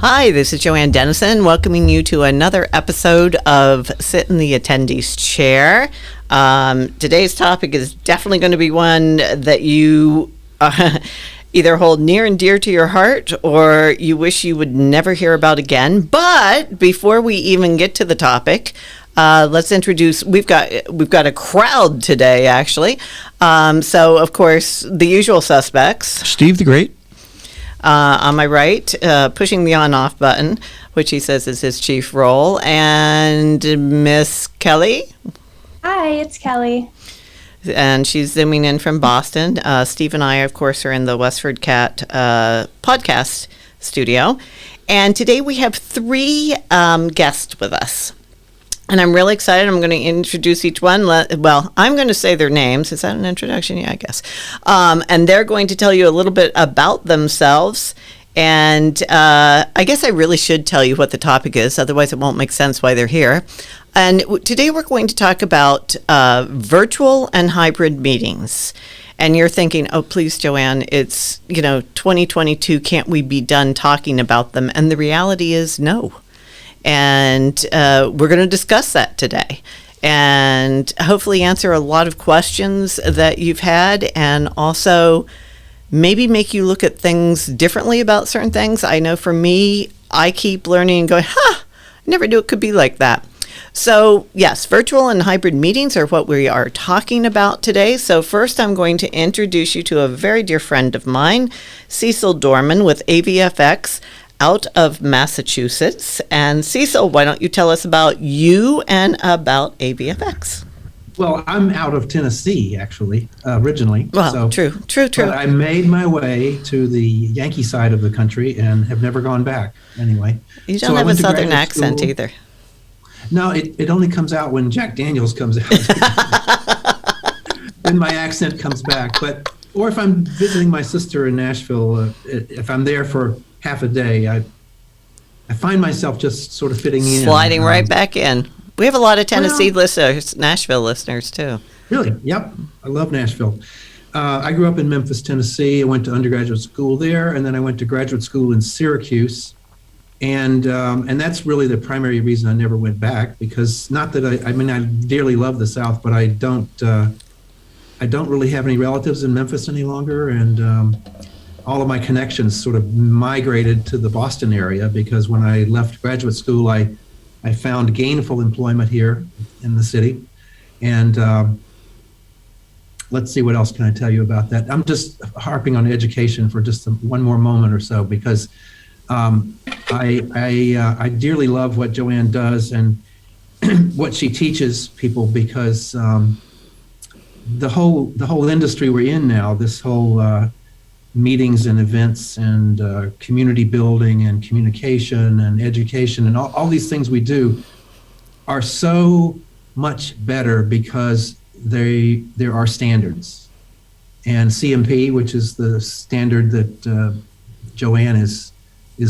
Hi, this is Joanne Dennison, welcoming you to another episode of Sit in the Attendees Chair. Today's topic is definitely going to be one that you either hold near and dear to your heart or you wish you would never hear about again. But before we even get to the topic, let's introduce, we've got a crowd today, actually. So, of course, the usual suspects. Steve the Great. On my right, pushing the on-off button, which he says is his chief role, and Miss Kelly. Hi, it's Kelly. And she's zooming in from Boston. Steve and I, of course, are in the Westford Cat podcast studio. And today we have three guests with us. And I'm really excited. I'm going to introduce each one. Well, I'm going to say their names. Is that an introduction? Yeah, I guess. And they're going to tell you a little bit about themselves. And I guess I really should tell you what the topic is. Otherwise, it won't make sense why they're here. And today we're going to talk about virtual and hybrid meetings. And you're thinking, oh, please, Joanne, it's, 2022. Can't we be done talking about them? And the reality is no. And we're going to discuss that today and hopefully answer a lot of questions that you've had and also maybe make you look at things differently about certain things. I know for me, I keep learning and going, I never knew it could be like that. So yes, virtual and hybrid meetings are what we are talking about today. So first, I'm going to introduce you to a very dear friend of mine, Cecil Dorman with Avfx, out of Massachusetts. And Cecil, why don't you tell us about you and about Avfx? Well, I'm out of Tennessee, actually, originally. Well, true. But I made my way to the Yankee side of the country and have never gone back, anyway. You don't have a southern accent either. No, it only comes out when Jack Daniels comes out. Then my accent comes back. Or if I'm visiting my sister in Nashville, if I'm there for half a day, I find myself just sort of fitting in. Sliding right back in. We have a lot of Tennessee listeners, Nashville listeners, too. Really? Yep. I love Nashville. I grew up in Memphis, Tennessee. I went to undergraduate school there, and then I went to graduate school in Syracuse. And that's really the primary reason I never went back, because not that I dearly love the South, but I don't really have any relatives in Memphis any longer, and all of my connections sort of migrated to the Boston area because when I left graduate school, I found gainful employment here in the city. And let's see, what else can I tell you about that? I'm just harping on education for just one more moment or so, because I dearly love what Joanne does and what she teaches people, because the whole industry we're in now, this whole meetings and events and community building and communication and education and all these things we do are so much better because there are standards. And CMP, which is the standard that Joanne is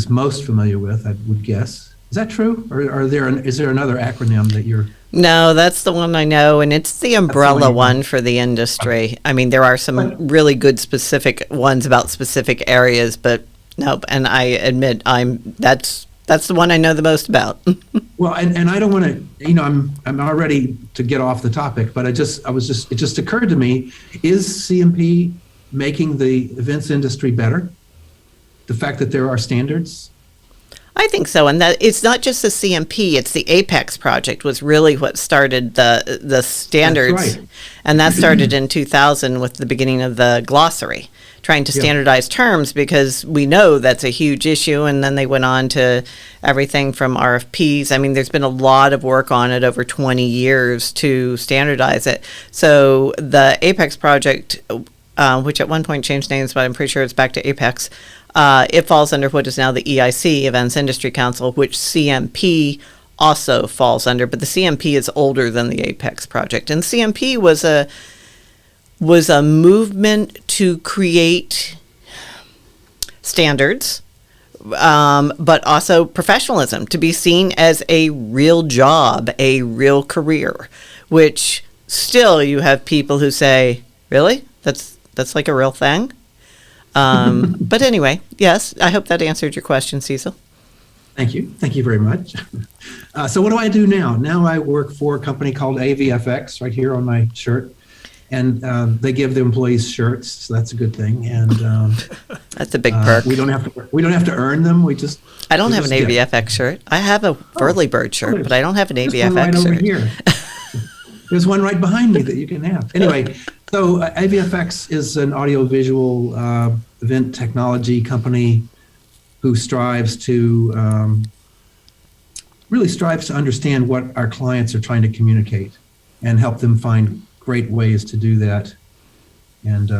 most familiar with, I would guess. Is that true? Or is there another acronym that you're... No, that's the one I know, and it's the umbrella one for the industry. I mean, there are some really good specific ones about specific areas, but nope. And I admit, that's the one I know the most about. Well, and I don't want to, I'm already to get off the topic, but it just occurred to me: is CMP making the events industry better? The fact that there are standards. I think so, and that it's not just the CMP; it's the Apex project was really what started the standards, That's right. And that started in 2000 with the beginning of the glossary, trying to standardize terms because we know that's a huge issue. And then they went on to everything from RFPs. I mean, there's been a lot of work on it over 20 years to standardize it. So the Apex project, which at one point changed names, but I'm pretty sure it's back to Apex. It falls under what is now the EIC, Events Industry Council, which CMP also falls under. But the CMP is older than the Apex project. And CMP was a movement to create standards, but also professionalism, to be seen as a real job, a real career, which still you have people who say, really? That's like a real thing? But anyway, yes, I hope that answered your question, Cecil. Thank you. Thank you very much. So what do I do now? Now I work for a company called Avfx right here on my shirt. And they give the employees shirts, so that's a good thing. And That's a big perk. we don't have to earn them. I don't have an just get AVFX shirt. I have a Burley Bird shirt, but I don't have an There's AVFX one right over shirt. here. There's one right behind me that you can have. Anyway, so Avfx is an audiovisual event technology company who really strives to understand what our clients are trying to communicate and help them find great ways to do that. And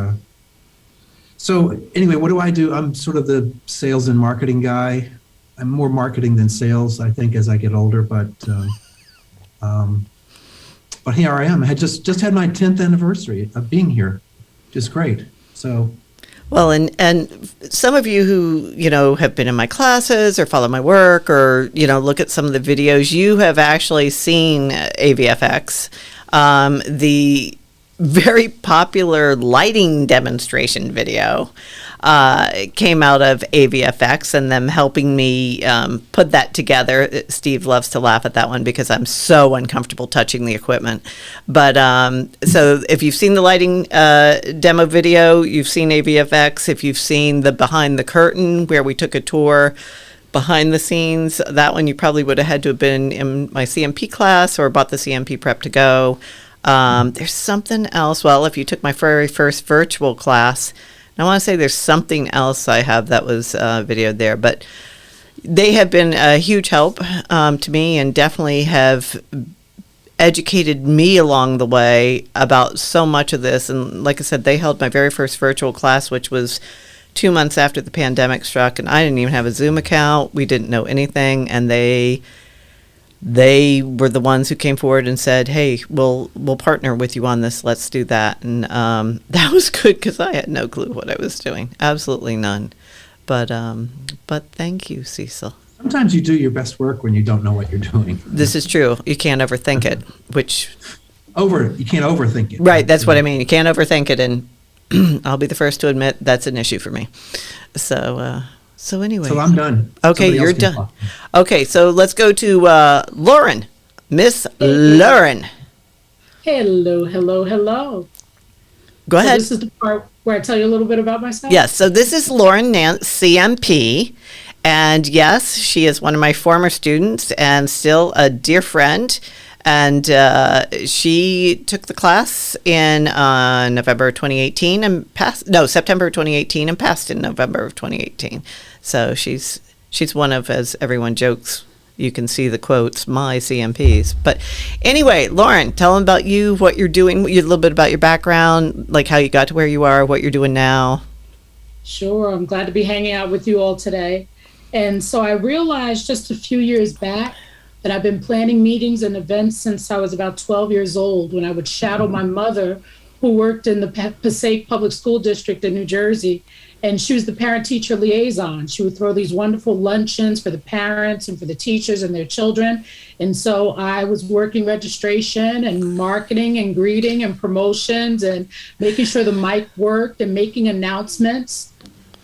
so anyway, what do I do? I'm sort of the sales and marketing guy. I'm more marketing than sales, I think, as I get older, but here I am. I had just had my 10th anniversary of being here, which is great. So, Well, and some of you who, have been in my classes or follow my work or, look at some of the videos, you have actually seen AVFX. The very popular lighting demonstration video came out of AVFX and them helping me put that together. Steve loves to laugh at that one because I'm so uncomfortable touching the equipment. But so if you've seen the lighting demo video, you've seen AVFX. If you've seen the behind the curtain where we took a tour behind the scenes, that one you probably would have had to have been in my CMP class or bought the CMP prep to go. There's something else. Well, if you took my very first virtual class, I want to say there's something else I have that was videoed there, but they have been a huge help to me and definitely have educated me along the way about so much of this. And like I said, they held my very first virtual class, which was 2 months after the pandemic struck, and I didn't even have a Zoom account. We didn't know anything, and they were the ones who came forward and said, "Hey, we'll partner with you on this. Let's do that." And that was good because I had no clue what I was doing, absolutely none. But thank you, Cecil. sometimes you do your best work when you don't know what you're doing. This is true. You can't overthink it, which You can't overthink it. right. That's what I mean. You can't overthink it, and I'll be the first to admit that's an issue for me. So anyway. So I'm done. Okay, Somebody else you're can done. talk. Okay, so let's go to Lauren. Miss Lauren. Hello, hello, hello. Go So ahead. this is the part where I tell you a little bit about myself? Yes, so this is Lauren Nance, CMP. And yes, she is one of my former students and still a dear friend. And she took the class in November 2018 and September 2018 and passed in November of 2018. So she's one of, as everyone jokes, you can see the quotes, my CMPs. But anyway, Lauren, tell them about you, what you're doing, a little bit about your background, like how you got to where you are, what you're doing now. Sure, I'm glad to be hanging out with you all today. And so I realized just a few years back that I've been planning meetings and events since I was about 12 years old, when I would shadow my mother, who worked in the Passaic Public School District in New Jersey. And she was the parent-teacher liaison. She would throw these wonderful luncheons for the parents and for the teachers and their children. And so I was working registration and marketing and greeting and promotions and making sure the mic worked and making announcements.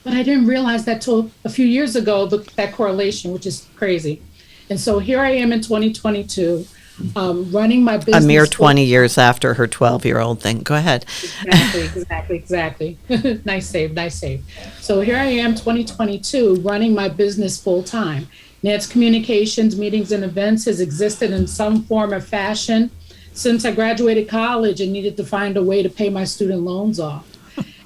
But I didn't realize that till a few years ago, that correlation, which is crazy. And so here I am in 2022, running my business. A mere 20 years after her 12-year-old thing. Go ahead. Exactly. Nice save. So here I am, 2022, running my business full time. Nance Communications, Meetings and Events has existed in some form or fashion since I graduated college and needed to find a way to pay my student loans off.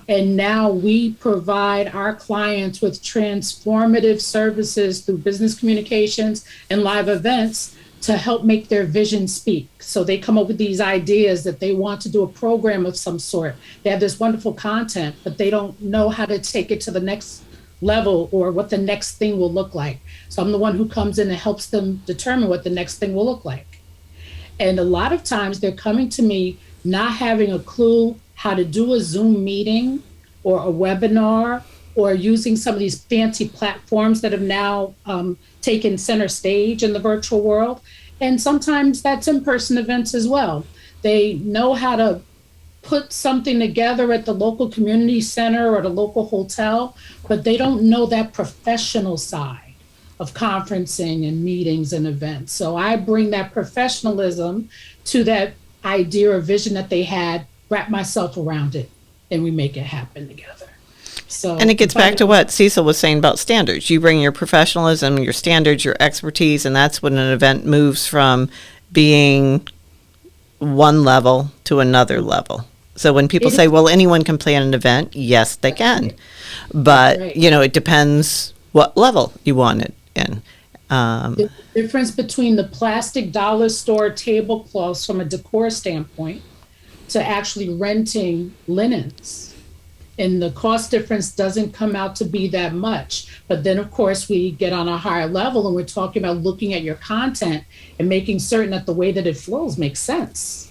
And now we provide our clients with transformative services through business communications and live events to help make their vision speak. So they come up with these ideas that they want to do a program of some sort. They have this wonderful content, but they don't know how to take it to the next level or what the next thing will look like. So I'm the one who comes in and helps them determine what the next thing will look like. And a lot of times they're coming to me not having a clue how to do a Zoom meeting or a webinar, or using some of these fancy platforms that have now taken center stage in the virtual world. And sometimes that's in-person events as well. They know how to put something together at the local community center or the local hotel, but they don't know that professional side of conferencing and meetings and events. So I bring that professionalism to that idea or vision that they had, wrap myself around it, and we make it happen together. So, and it gets back to what Cecil was saying about standards. You bring your professionalism, your standards, your expertise, and that's when an event moves from being one level to another level. So when people say, well, anyone can plan an event, yes, they can. But, right. It depends what level you want it in. The difference between the plastic dollar store tablecloths from a decor standpoint to actually renting linens. And the cost difference doesn't come out to be that much. But then, of course, we get on a higher level and we're talking about looking at your content and making certain that the way that it flows makes sense.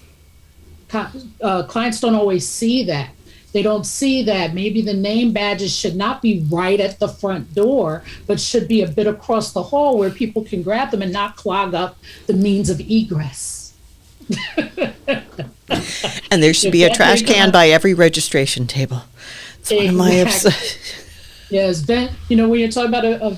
Clients don't always see that. They don't see that maybe the name badges should not be right at the front door, but should be a bit across the hall where people can grab them and not clog up the means of egress. And there should be a trash can by every registration table. It's one of my Yes, when you're talking about a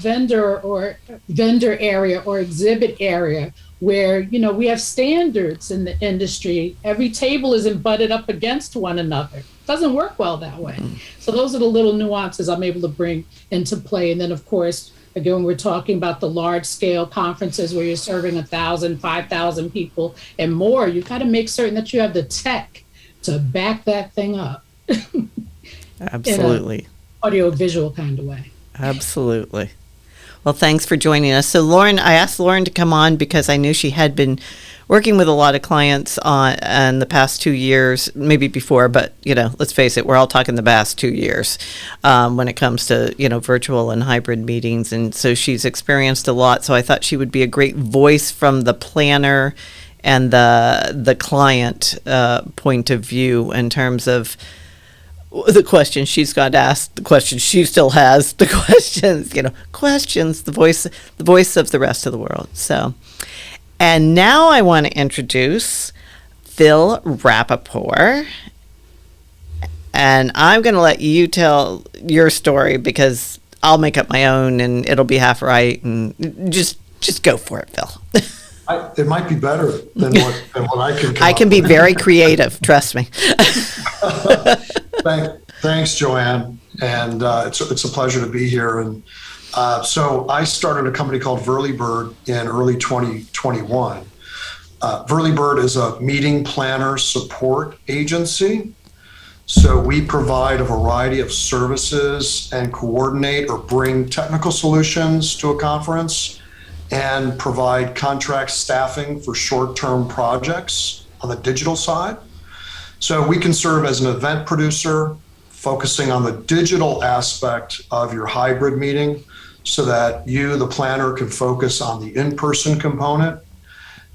vendor area or exhibit area where, we have standards in the industry, every table isn't butted up against one another. It doesn't work well that way. So those are the little nuances I'm able to bring into play. And then, of course, again, we're talking about the large scale conferences where you're serving 1,000, 5,000 people and more. You've got to make certain that you have the tech to back that thing up. Absolutely. In an audio visual kind of way. Absolutely. Well, thanks for joining us. So Lauren, I asked Lauren to come on because I knew she had been working with a lot of clients in the past 2 years, maybe before, but, let's face it, we're all talking the past 2 years when it comes to, virtual and hybrid meetings. And so she's experienced a lot. So I thought she would be a great voice from the planner and the client point of view in terms of the questions she's got asked, the questions she still has, the questions, the voice of the rest of the world. So, and now I want to introduce Phil Rappoport, and I'm going to let you tell your story because I'll make up my own and it'll be half right, and just go for it, Phil. It might be better than what I can come I can be very creative, trust me. Thanks, Joanne, and it's a pleasure to be here. And so I started a company called Whirlybird in early 2021. Whirlybird is a meeting planner support agency. So we provide a variety of services and coordinate or bring technical solutions to a conference and provide contract staffing for short-term projects on the digital side. So we can serve as an event producer, focusing on the digital aspect of your hybrid meeting so that you, the planner, can focus on the in-person component.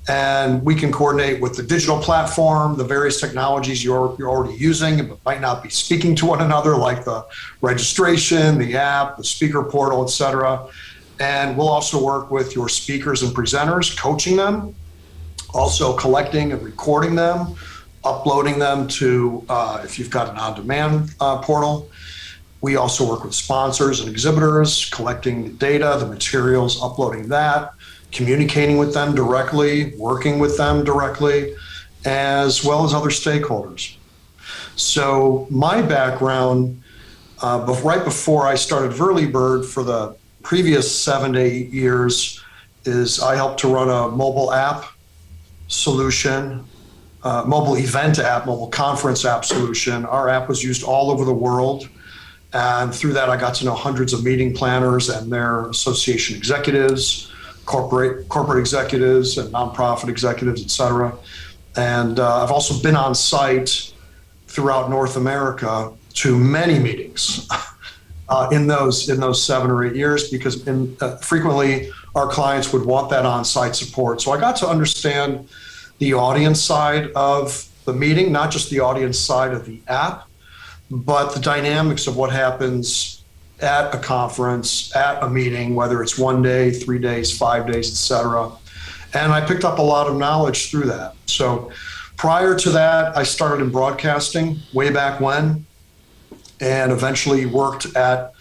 And we can coordinate with the digital platform, the various technologies you're already using, but might not be speaking to one another, like the registration, the app, the speaker portal, et cetera. And we'll also work with your speakers and presenters, coaching them, also collecting and recording them, uploading them to, if you've got an on-demand portal. We also work with sponsors and exhibitors, collecting the data, the materials, uploading that, communicating with them directly, working with them directly, as well as other stakeholders. So my background, right before I started Whirlybird for the previous 7 to 8 years, is I helped to run a mobile app solution, mobile event app, mobile conference app solution. Our app was used all over the world. And through that, I got to know hundreds of meeting planners and their association executives, corporate executives and nonprofit executives, et cetera. And I've also been on site throughout North America to many meetings in those 7 or 8 years, because frequently our clients would want that on-site support. So I got to understand the audience side of the meeting, not just the audience side of the app, but the dynamics of what happens at a conference, at a meeting, whether it's 1 day, 3 days, 5 days, et cetera. And I picked up a lot of knowledge through that. So prior to that, I started in broadcasting way back when, and eventually worked at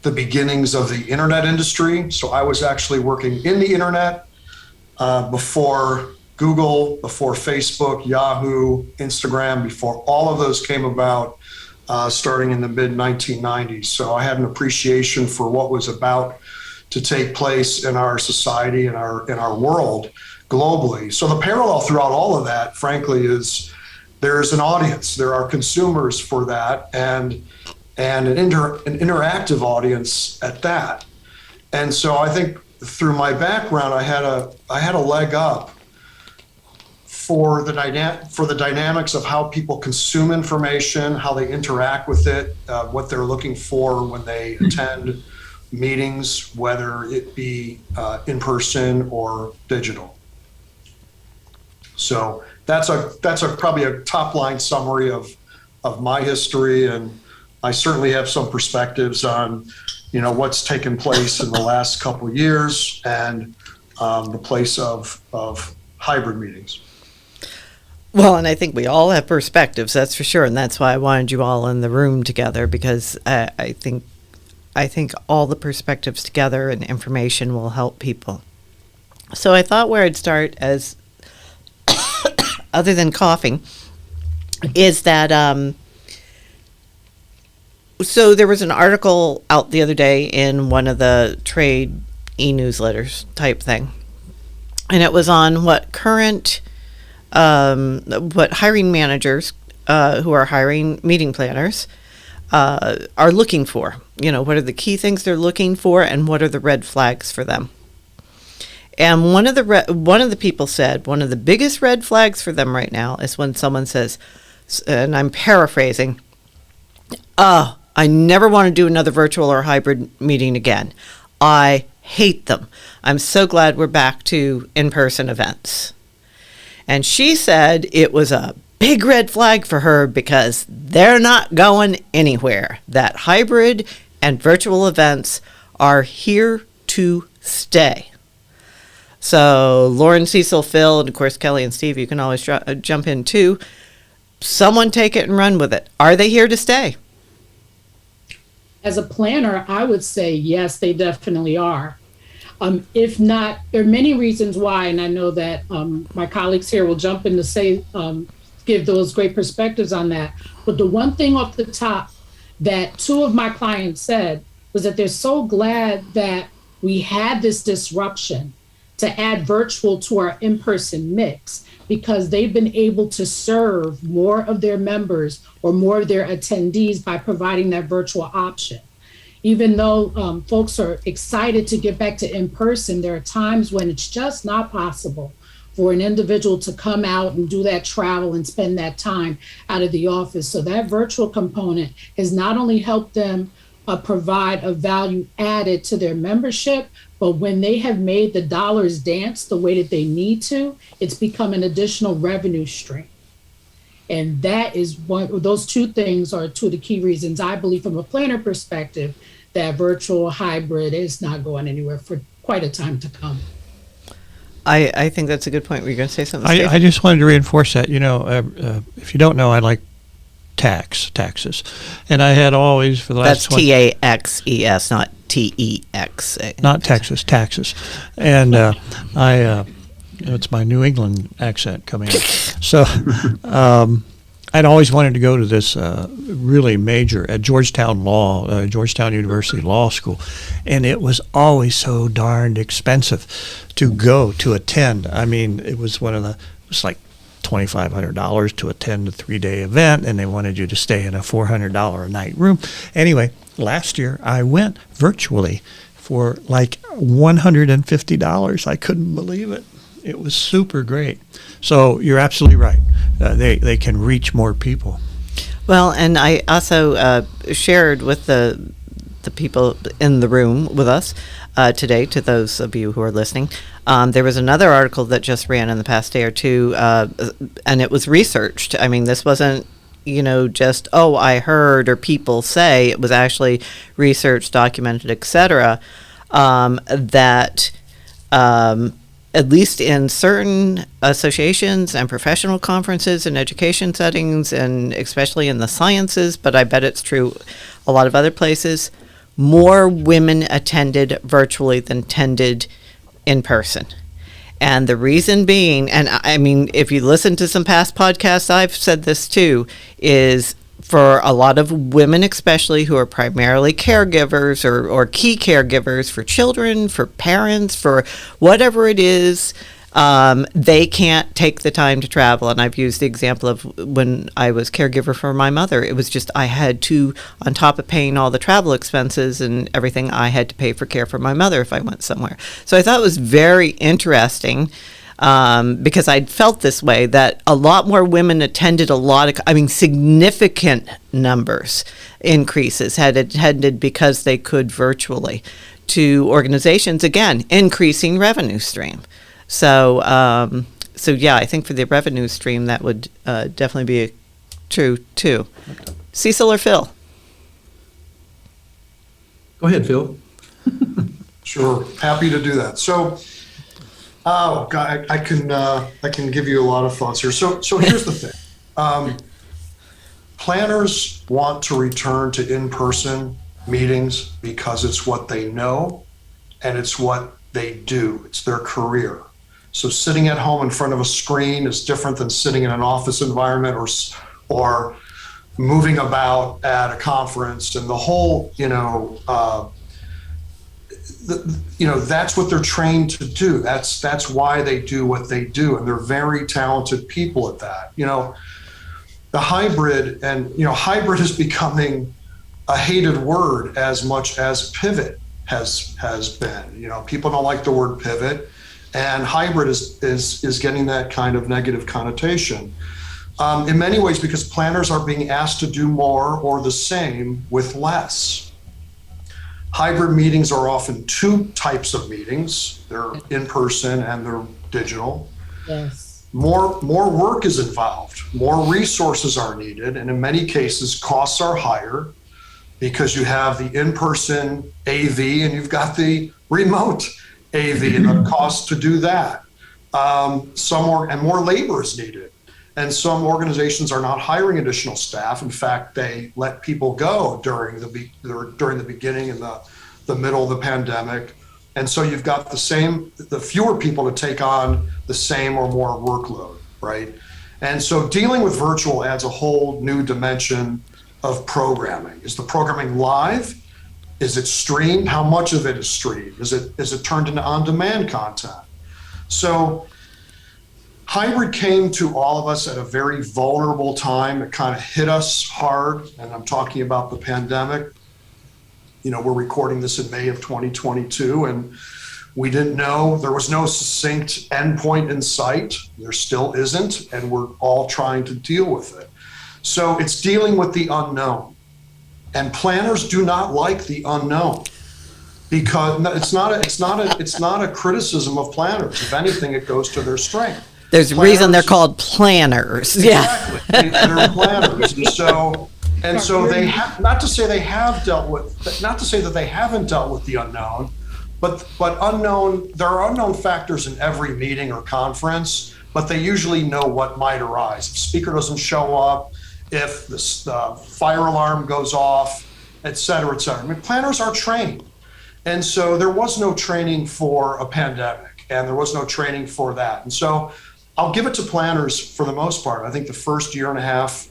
the beginnings of the internet industry. So I was actually working in the internet before Google, before Facebook, Yahoo, Instagram, before all of those came about, starting in the mid 1990s. So I had an appreciation for what was about to take place in our society and our world globally. So the parallel throughout all of that, frankly, is there's an audience, there are consumers for that, and an interactive audience at that. And so I think through my background, I had a leg up for the dynamics of how people consume information, how they interact with it, what they're looking for when they attend meetings, whether it be in person or digital. So that's probably a top line summary of my history, and I certainly have some perspectives on what's taken place in the last couple of years and the place of hybrid meetings. Well, and I think we all have perspectives, that's for sure, and that's why I wanted you all in the room together, because I think all the perspectives together and information will help people. So I thought where I'd start, as other than coughing, is that so there was an article out the other day in one of the trade e-newsletters type thing, and it was on what hiring managers who are hiring meeting planners are looking for. What are the key things they're looking for, and what are the red flags for them? And one of the people said one of the biggest red flags for them right now is when someone says, and I'm paraphrasing, I never want to do another virtual or hybrid meeting again. I hate them. I'm so glad we're back to in-person events. And she said it was a big red flag for her because they're not going anywhere. That hybrid and virtual events are here to stay. So Lauren, Cecil, Phil, and of course Kelly and Steve, you can always jump in too. Someone take it and run with it. Are they here to stay? As a planner, I would say yes, they definitely are. If not, there are many reasons why, and I know that my colleagues here will jump in to say, give those great perspectives on that. But the one thing off the top that two of my clients said was that they're so glad that we had this disruption to add virtual to our in-person mix, because they've been able to serve more of their members or more of their attendees by providing that virtual option. Even though folks are excited to get back to in-person, there are times when it's just not possible for an individual to come out and do that travel and spend that time out of the office. So that virtual component has not only helped them provide a value added to their membership, but when they have made the dollars dance the way that they need to, it's become an additional revenue stream. And that is those two things are two of the key reasons I believe from a planner perspective that virtual hybrid is not going anywhere for quite a time to come. I think that's a good point. Were you going to say something, Steve? I just wanted to reinforce that. If you don't know, I like taxes. And I had always for the last... That's TAXES, not TEX. Not Texas, taxes. And it's my New England accent coming in. So I'd always wanted to go to this really major at Georgetown University Law School, and it was always so darned expensive to go to attend. I mean, it was like $2,500 to attend a 3-day event, and they wanted you to stay in a $400 a night room. Anyway, last year I went virtually for like $150. I couldn't believe it. It was super great. So you're absolutely right. They can reach more people. Well, and I also shared with the people in the room with us today, to those of you who are listening, there was another article that just ran in the past day or two, and it was researched. I mean, this wasn't, just, I heard or people say. It was actually researched, documented, etc., that at least in certain associations and professional conferences and education settings, and especially in the sciences, but I bet it's true a lot of other places, more women attended virtually than attended in person. And the reason being, and I mean, if you listen to some past podcasts, I've said this too, is for a lot of women, especially who are primarily caregivers or key caregivers for children, for parents, for whatever it is, they can't take the time to travel. And I've used the example of when I was caregiver for my mother. It was just I had to, on top of paying all the travel expenses and everything, I had to pay for care for my mother if I went somewhere. So I thought it was very interesting. Because I'd felt this way, that a lot more women attended significant numbers increases had attended because they could virtually to organizations, again, increasing revenue stream. So yeah, I think for the revenue stream, that would definitely be true too. Okay. Cecil or Phil? Go ahead, Phil. Sure, happy to do that. So, oh God, I can give you a lot of thoughts here. So here's the thing. Planners want to return to in-person meetings because it's what they know and it's what they do. It's their career. So sitting at home in front of a screen is different than sitting in an office environment or moving about at a conference, and the whole, that's what they're trained to do. That's why they do what they do, and they're very talented people at that. The hybrid, and hybrid is becoming a hated word as much as pivot has been. People don't like the word pivot, and hybrid is getting that kind of negative connotation. In many ways, because planners are being asked to do more or the same with less. Hybrid meetings are often two types of meetings. They're in person and they're digital. Yes. More work is involved. More resources are needed. And in many cases, costs are higher because you have the in-person AV and you've got the remote AV and the cost to do that. And more labor is needed. And some organizations are not hiring additional staff. In fact, they let people go during the beginning and the middle of the pandemic. And so you've got the fewer people to take on the same or more workload, right? And so dealing with virtual adds a whole new dimension of programming. Is the programming live? Is it streamed? How much of it is streamed? Is it turned into on-demand content? So hybrid came to all of us at a very vulnerable time. It kind of hit us hard, and I'm talking about the pandemic. We're recording this in May of 2022, and we didn't know, there was no succinct endpoint in sight. There still isn't, and we're all trying to deal with it. So it's dealing with the unknown. And planners do not like the unknown, because it's not a criticism of planners. If anything, it goes to their strength. There's a reason they're called planners. Exactly. Yeah. They're planners. And so they have, not to say that they haven't dealt with the unknown, but there are unknown factors in every meeting or conference, but they usually know what might arise. If speaker doesn't show up, if the fire alarm goes off, et cetera, et cetera. I mean, planners are trained. And so there was no training for a pandemic, and there was no training for that. And so I'll give it to planners for the most part. I think the first year and a half,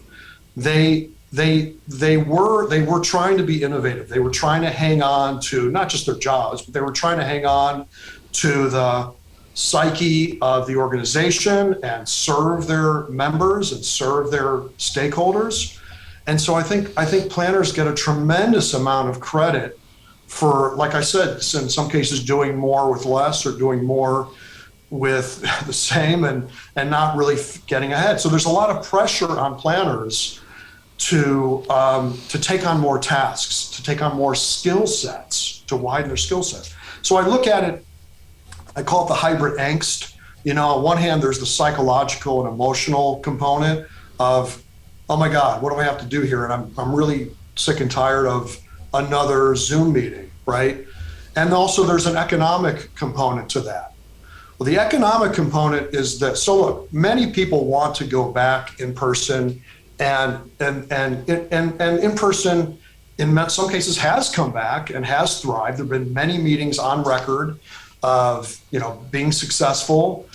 they were trying to be innovative. They were trying to hang on to not just their jobs, but they were trying to hang on to the psyche of the organization and serve their members and serve their stakeholders. And so I think planners get a tremendous amount of credit for, like I said, in some cases doing more with less or doing more with the same and not really getting ahead. So there's a lot of pressure on planners to take on more tasks, to take on more skill sets, to widen their skill sets. So I look at it, I call it the hybrid angst. On one hand, there's the psychological and emotional component of, oh my God, what do I have to do here? And I'm really sick and tired of another Zoom meeting, right? And also there's an economic component to that. Well, the economic component is that, so look, many people want to go back in person, and in person some cases has come back and has thrived. There have been many meetings on record of, being successful.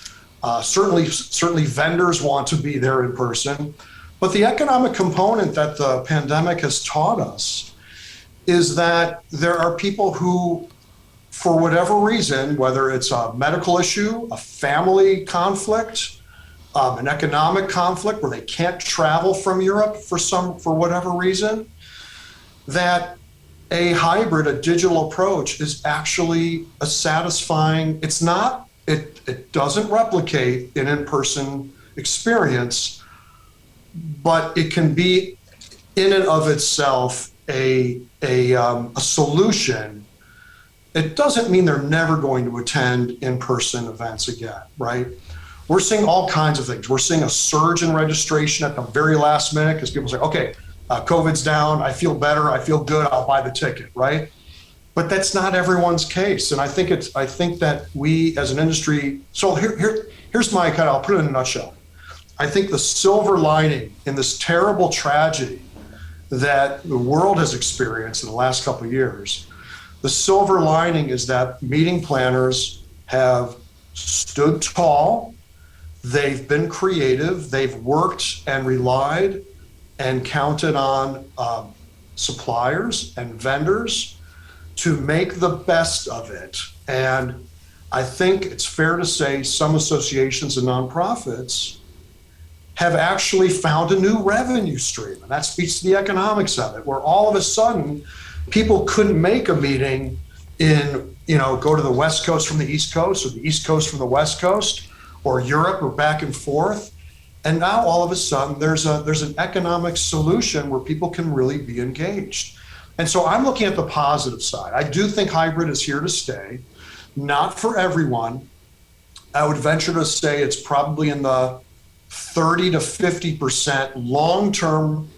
Certainly vendors want to be there in person. But the economic component that the pandemic has taught us is that there are people who, for whatever reason, whether it's a medical issue, a family conflict, an economic conflict where they can't travel from Europe for whatever reason, that a hybrid, a digital approach is actually a satisfying, it doesn't replicate an in-person experience, but it can be in and of itself a solution. It doesn't mean they're never going to attend in-person events again, right? We're seeing all kinds of things. We're seeing a surge in registration at the very last minute because people say, okay, COVID's down, I feel better, I feel good, I'll buy the ticket, right? But that's not everyone's case. And I think that we as an industry, so here's my I'll put it in a nutshell. I think the silver lining in this terrible tragedy that the world has experienced in the last couple of years, the silver lining is that meeting planners have stood tall, they've been creative, they've worked and relied and counted on suppliers and vendors to make the best of it. And I think it's fair to say some associations and nonprofits have actually found a new revenue stream. And that speaks to the economics of it, where all of a sudden people couldn't make a meeting go to the West Coast from the East Coast or the East Coast from the West Coast or Europe or back and forth. And now all of a sudden there's an economic solution where people can really be engaged. And so I'm looking at the positive side. I do think hybrid is here to stay, not for everyone. I would venture to say it's probably in the 30 to 50% long-term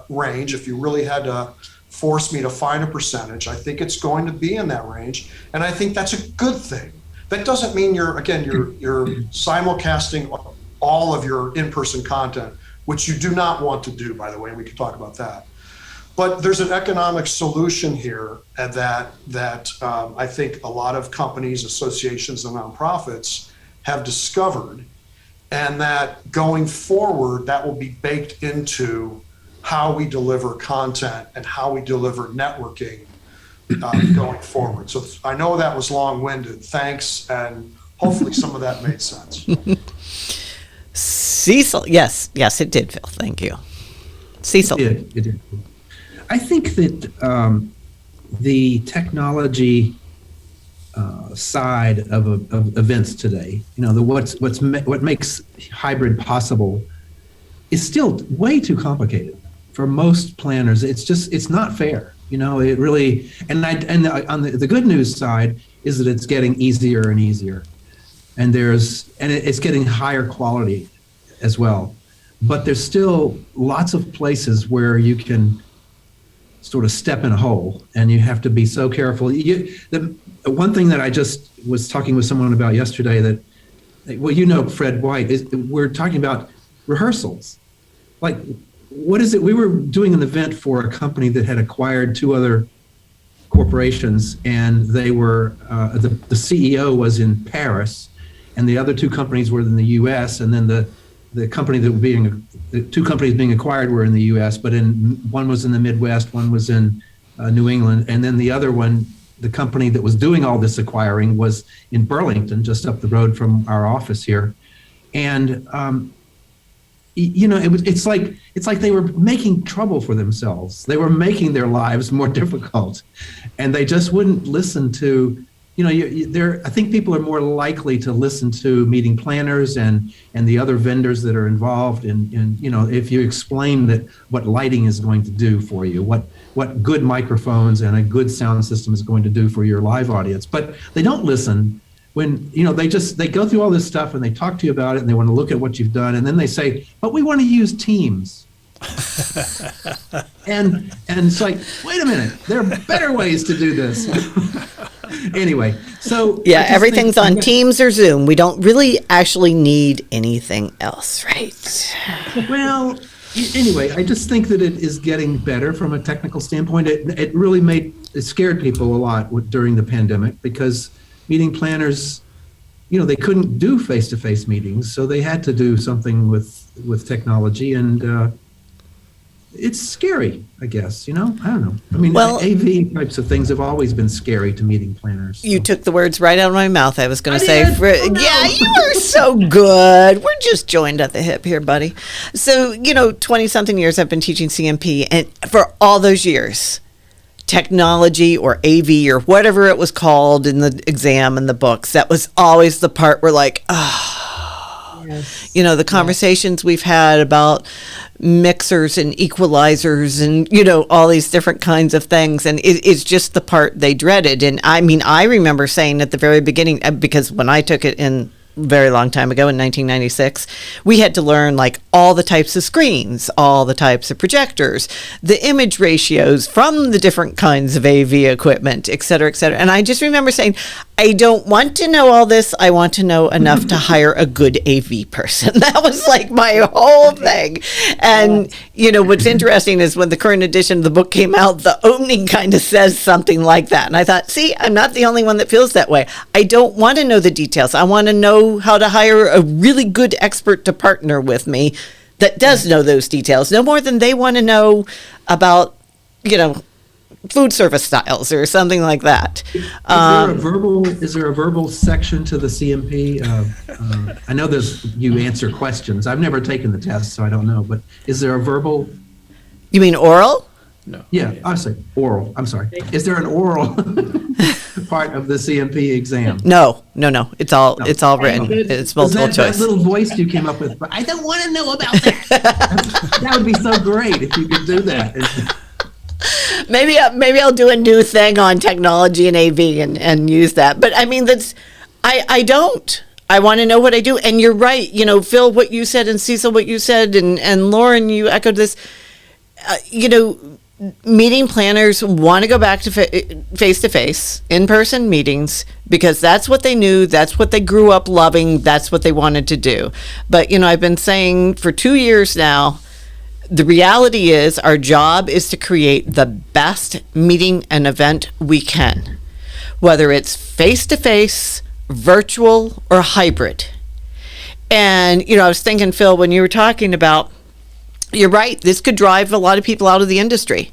range. If you really had to force me to find a percentage, I think it's going to be in that range. And I think that's a good thing. That doesn't mean you're simulcasting all of your in-person content, which you do not want to do, by the way, and we can talk about that. But there's an economic solution here that I think a lot of companies, associations, and nonprofits have discovered, and that going forward, that will be baked into how we deliver content and how we deliver networking going forward. So I know that was long-winded. Thanks, and hopefully some of that made sense. Cecil, yes, it did, Phil. Thank you. Cecil. It did. I think that the technology side of events today, what makes hybrid possible, is still way too complicated for most planners. It's not fair. It really, and on the good news side is that it's getting easier and easier, and it's getting higher quality as well. But there's still lots of places where you can sort of step in a hole, and you have to be so careful. The one thing that I just was talking with someone about yesterday that, Fred White, is we're talking about rehearsals. Like, what is it? We were doing an event for a company that had acquired two other corporations, and they were, the CEO was in Paris, and the other two companies were in the US, and then the company the two companies being acquired were in the US, but one was in the Midwest, one was in New England, and then the other one, the company that was doing all this acquiring, was in Burlington, just up the road from our office here. And it's like they were making trouble for themselves. They were making their lives more difficult, and they just wouldn't listen to. I think people are more likely to listen to meeting planners and the other vendors that are involved in if you explain that what lighting is going to do for you, what good microphones and a good sound system is going to do for your live audience. But they don't listen when they go through all this stuff and they talk to you about it and they want to look at what you've done, and then they say, but we want to use Teams. and it's like, wait a minute, there are better ways to do this. Anyway, so yeah, everything's on Teams or Zoom. We don't really actually need anything else, right? Well, Anyway, I just think that it is getting better from a technical standpoint. It really it scared people a lot during the pandemic because meeting planners, they couldn't do face-to-face meetings, so they had to do something with technology, and it's scary, I guess. I don't know. I mean, AV types of things have always been scary to meeting planners. So. You took the words right out of my mouth. I was going to say, No. yeah, you are so good. We're just joined at the hip here, buddy. So, 20-something years I've been teaching CMP, and for all those years, technology or AV or whatever it was called in the exam and the books, that was always the part where Yes. the conversations we've had about mixers and equalizers and, all these different kinds of things. And it's just the part they dreaded. And I mean, I remember saying at the very beginning, because when I took it in very long time ago in 1996, we had to learn like all the types of screens, all the types of projectors, the image ratios from the different kinds of AV equipment, et cetera, et cetera. And I just remember saying, I don't want to know all this. I want to know enough to hire a good AV person. That was like my whole thing. And, what's interesting is when the current edition of the book came out, the opening kind of says something like that. And I thought, see, I'm not the only one that feels that way. I don't want to know the details. I want to know how to hire a really good expert to partner with me that does know those details, no more than they want to know about, food service styles or something like that. Is there a verbal section to the CMP? I know you answer questions. I've never taken the test, so I don't know. But is there a verbal? You mean oral? No. Yeah, I say oral. I'm sorry. Is there an oral part of the CMP exam? No. It's all written. Okay. It's multiple choice. That little voice you came up with, but I don't want to know about that. That would be so great if you could do that. Maybe I'll do a new thing on technology and AV and use that. But I mean, I don't. I want to know what I do. And you're right. Phil, what you said, and Cecil, what you said, and Lauren, you echoed this. Meeting planners want to go back to face-to-face, in-person meetings because that's what they knew, that's what they grew up loving, that's what they wanted to do. But, I've been saying for 2 years now, the reality is our job is to create the best meeting and event we can, whether it's face-to-face, virtual, or hybrid. And, I was thinking, Phil, when you were talking about, you're right, this could drive a lot of people out of the industry.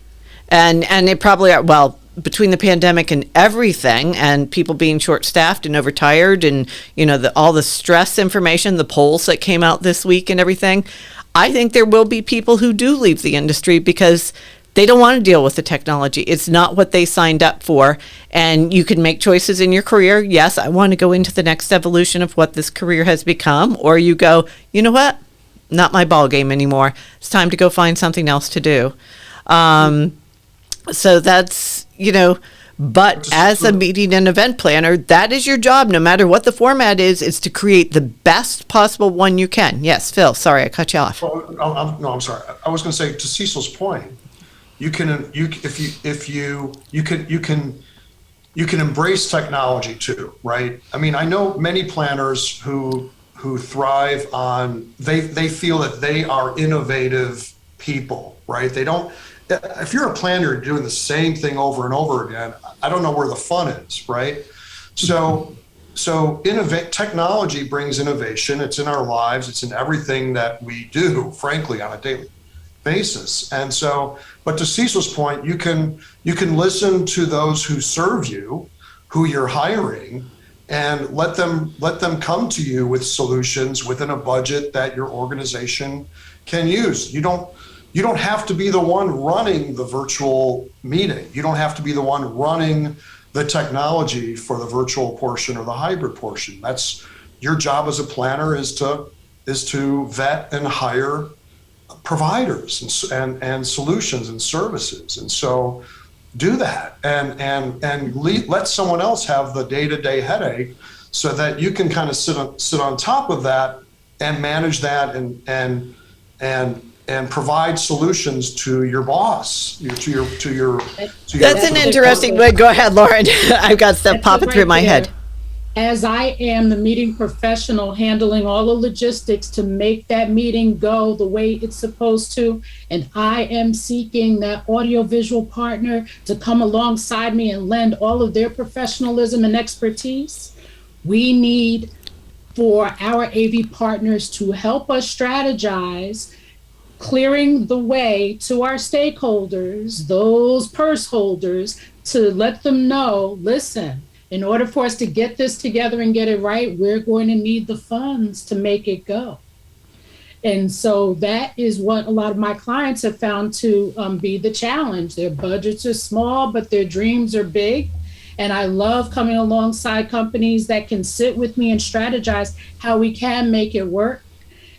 And it probably are, between the pandemic and everything and people being short-staffed and overtired and, all the stress information, the polls that came out this week and everything, I think there will be people who do leave the industry because they don't want to deal with the technology. It's not what they signed up for. And you can make choices in your career. Yes, I want to go into the next evolution of what this career has become. Or you go, you know what? Not my ball game anymore. It's time to go find something else to do. So that's, but as a meeting and event planner, that is your job, no matter what the format is to create the best possible one you can. Yes, Phil, sorry, I cut you off. Well, I'm sorry. I was going to say, to Cecil's point, you can embrace technology too, right? I mean, I know many planners who thrive on, they feel that they are innovative people, right? They don't, if you're a planner doing the same thing over and over again, I don't know where the fun is, right? So technology brings innovation. It's in our lives. It's in everything that we do, frankly, on a daily basis. And so, but to Cecil's point, you can listen to those who serve you, who you're hiring, and let them come to you with solutions within a budget that your organization can use. You don't have to be the one running the virtual meeting. You don't have to be the one running the technology for the virtual portion or the hybrid portion. That's your job as a planner, is to vet and hire providers and solutions and services. And so do that and let someone else have the day-to-day headache so that you can kind of sit on top of that and manage that and provide solutions to your boss, to your. That's an interesting way. Go ahead, Lauren. I've got stuff popping through my head. as I am the meeting professional handling all the logistics to make that meeting go the way it's supposed to, and I am seeking that audiovisual partner to come alongside me and lend all of their professionalism and expertise, we need for our AV partners to help us strategize, clearing the way to our stakeholders, those purse holders, to let them know, listen, in order for us to get this together and get it right, we're going to need the funds to make it go. And so that is what a lot of my clients have found to be the challenge. Their budgets are small, but their dreams are big. And I love coming alongside companies that can sit with me and strategize how we can make it work,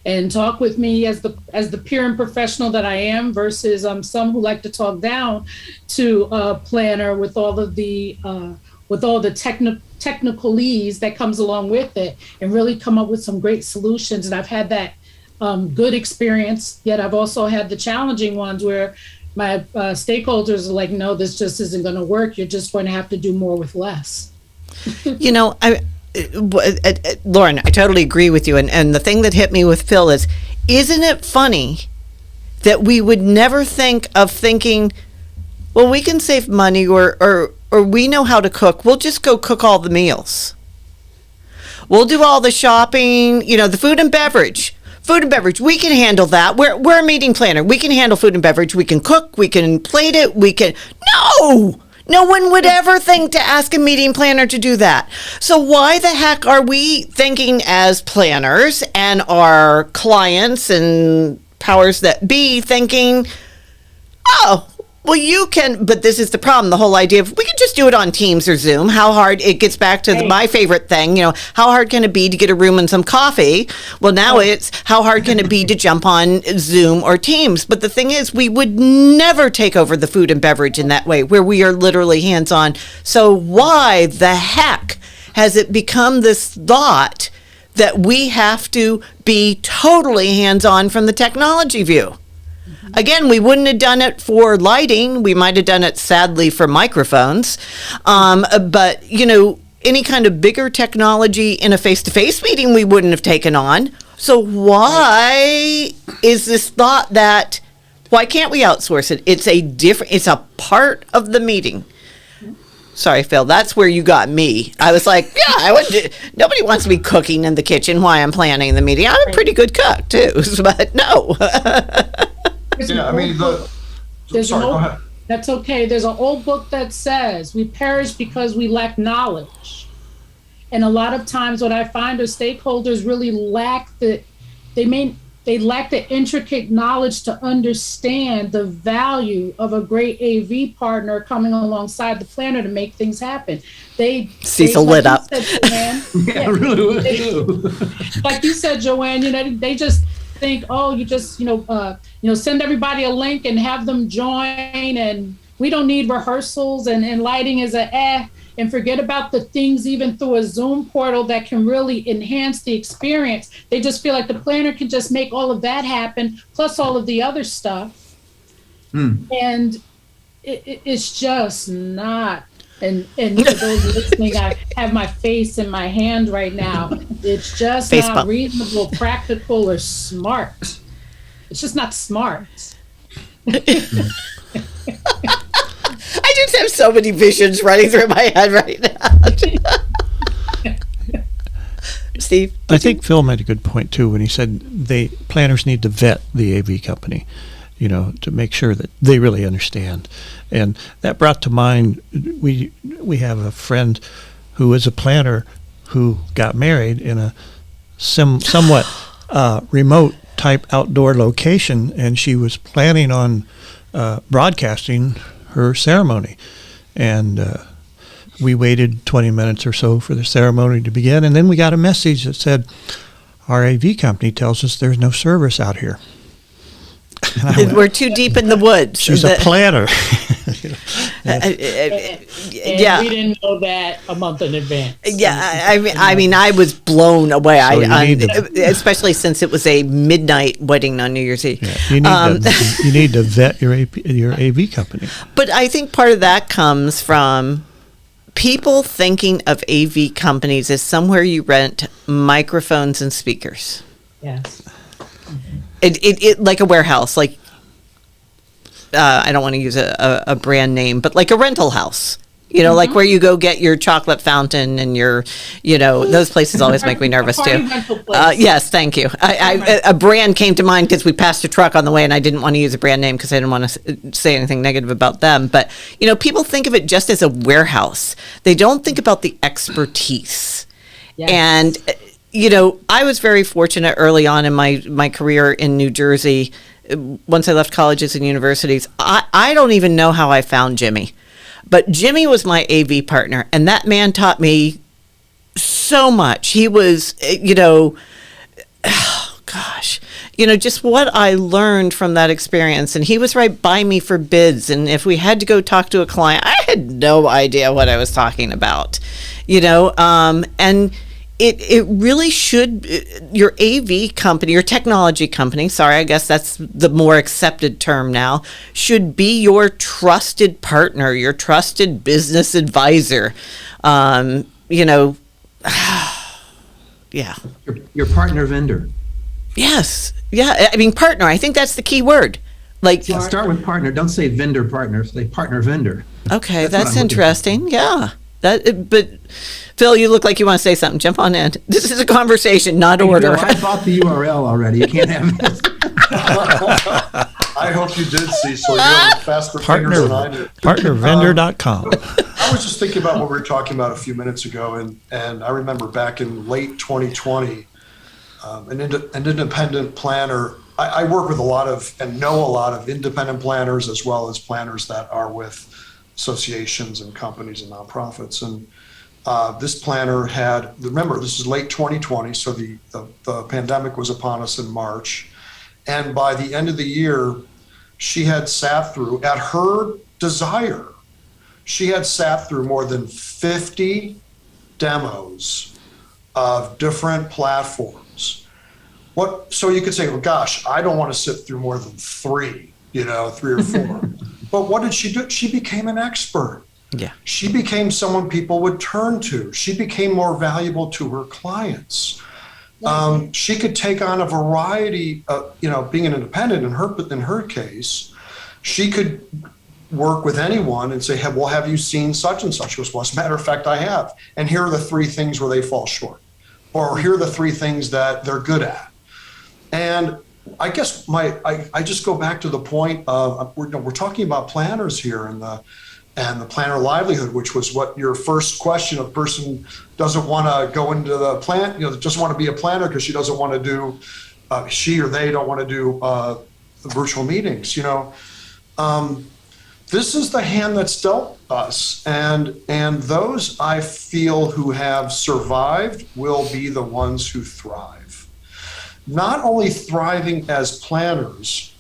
and talk with me as the peer and professional that I am, versus some who like to talk down to a planner with all the technicalese that comes along with it, and really come up with some great solutions. And I've had that good experience, yet I've also had the challenging ones where my stakeholders are like, no, this just isn't going to work. You're just going to have to do more with less. You know, Lauren, I totally agree with you. And the thing that hit me with Phil is, isn't it funny that we would never think of thinking, well, we can save money, or we know how to cook. We'll just go cook all the meals. We'll do all the shopping, the food and beverage. Food and beverage, we can handle that. We're a meeting planner. We can handle food and beverage. We can cook. We can plate it. No one would ever think to ask a meeting planner to do that. So why the heck are we thinking as planners and our clients and powers that be thinking, oh, well, you can, but this is the problem. The whole idea of we can just do it on Teams or Zoom. How hard, it gets back to my favorite thing, how hard can it be to get a room and some coffee? Well, now it's how hard can it be to jump on Zoom or Teams? But the thing is, we would never take over the food and beverage in that way, where we are literally hands-on. So why the heck has it become this thought that we have to be totally hands-on from the technology view? Again, we wouldn't have done it for lighting. We might have done it, sadly, for microphones. But, any kind of bigger technology in a face-to-face meeting, we wouldn't have taken on. So why is this thought that, why can't we outsource it? It's a part of the meeting. Sorry, Phil, that's where you got me. I was like, nobody wants to be cooking in the kitchen while I'm planning the meeting. I'm a pretty good cook, too, but no. Yeah, I mean, go ahead. That's okay. There's an old book that says we perish because we lack knowledge. And a lot of times what I find is stakeholders really lack the intricate knowledge to understand the value of a great AV partner coming alongside the planner to make things happen. Cecil lit up. Like you said, Joanne, they just think, oh, you just, send everybody a link and have them join, and we don't need rehearsals, and lighting is and forget about the things even through a Zoom portal that can really enhance the experience. They just feel like the planner can just make all of that happen, plus all of the other stuff. And it's just not. And for those listening, I have my face in my hand right now. It's just not reasonable, practical, or smart. It's just not smart. I just have so many visions running through my head right now. Steve? I think Phil made a good point, too, when he said planners need to vet the AV company, to make sure that they really understand. And that brought to mind, we have a friend who is a planner who got married in a somewhat remote type outdoor location, and she was planning on broadcasting her ceremony. And we waited 20 minutes or so for the ceremony to begin, and then we got a message that said, our AV company tells us there's no service out here. We're too deep in the woods. She's a planner. Yeah, we didn't know that a month in advance. Yeah, I mean, I was blown away. Especially since it was a midnight wedding on New Year's Eve. Yeah, you need to vet your AV company. But I think part of that comes from people thinking of AV companies as somewhere you rent microphones and speakers. Yes. It like a warehouse, like I don't want to use a brand name, but like a rental house. You know, like where you go get your chocolate fountain and your, those places always make me nervous too. Yes, thank you. A brand came to mind because we passed a truck on the way and I didn't want to use a brand name because I didn't want to say anything negative about them. But, people think of it just as a warehouse. They don't think about the expertise. Yes. And, I was very fortunate early on in my career in New Jersey. Once I left colleges and universities, I don't even know how I found Jimmy. But Jimmy was my AV partner, and that man taught me so much. He was, just what I learned from that experience. And he was right by me for bids. And if we had to go talk to a client, I had no idea what I was talking about, and it really should, your AV company, your technology company, sorry, I guess that's the more accepted term now, should be your trusted partner, your trusted business advisor. Yeah. Your partner vendor. Yes. Yeah. I mean, partner, I think that's the key word. Like, start with partner. Don't say vendor partner. Say partner vendor. Okay. That's interesting. Yeah. But Phil, you look like you want to say something. Jump on in. This is a conversation, not order. Phil, I bought the URL already. You can't have this. I hope you did, Cecil. You have faster fingers than I did. Partnervendor.com. I was just thinking about what we were talking about a few minutes ago, and I remember back in late 2020, an independent planner. I work with a lot of and know a lot of independent planners as well as planners that are with associations and companies and nonprofits. And this planner remember, this is late 2020, so the pandemic was upon us in March. And by the end of the year, she had sat through, at her desire, she had sat through more than 50 demos of different platforms. So you could say, well, gosh, I don't want to sit through more than three or four. But what did she do? She became an expert. Yeah. She became someone people would turn to. She became more valuable to her clients. She could take on a variety of, being an independent in her case, she could work with anyone and say, hey, well, have you seen such and such? She goes, well, as a matter of fact, I have. And here are the three things where they fall short. Or here are the three things that they're good at. And I guess I just go back to the point of we're talking about planners here and the planner livelihood, which was what your first question. A person doesn't want to go into the plant, doesn't want to be a planner because she doesn't want to do, she or they don't want to do virtual meetings. This is the hand that's dealt us, and those I feel who have survived will be the ones who thrive. Not only thriving as planners,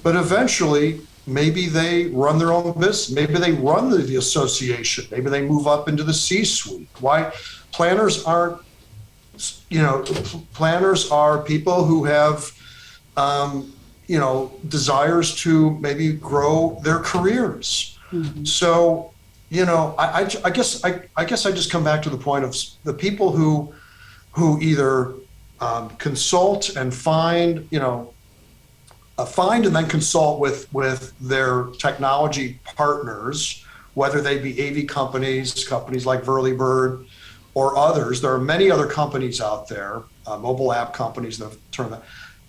but eventually maybe they run their own business. Maybe they run the association. Maybe they move up into the C-suite. Why? Planners aren't, planners are people who have, desires to maybe grow their careers. Mm-hmm. So, I guess I just come back to the point of the people who either consult and find and then consult with their technology partners, whether they be AV companies like Whirlybird or others. There are many other companies out there, mobile app companies that have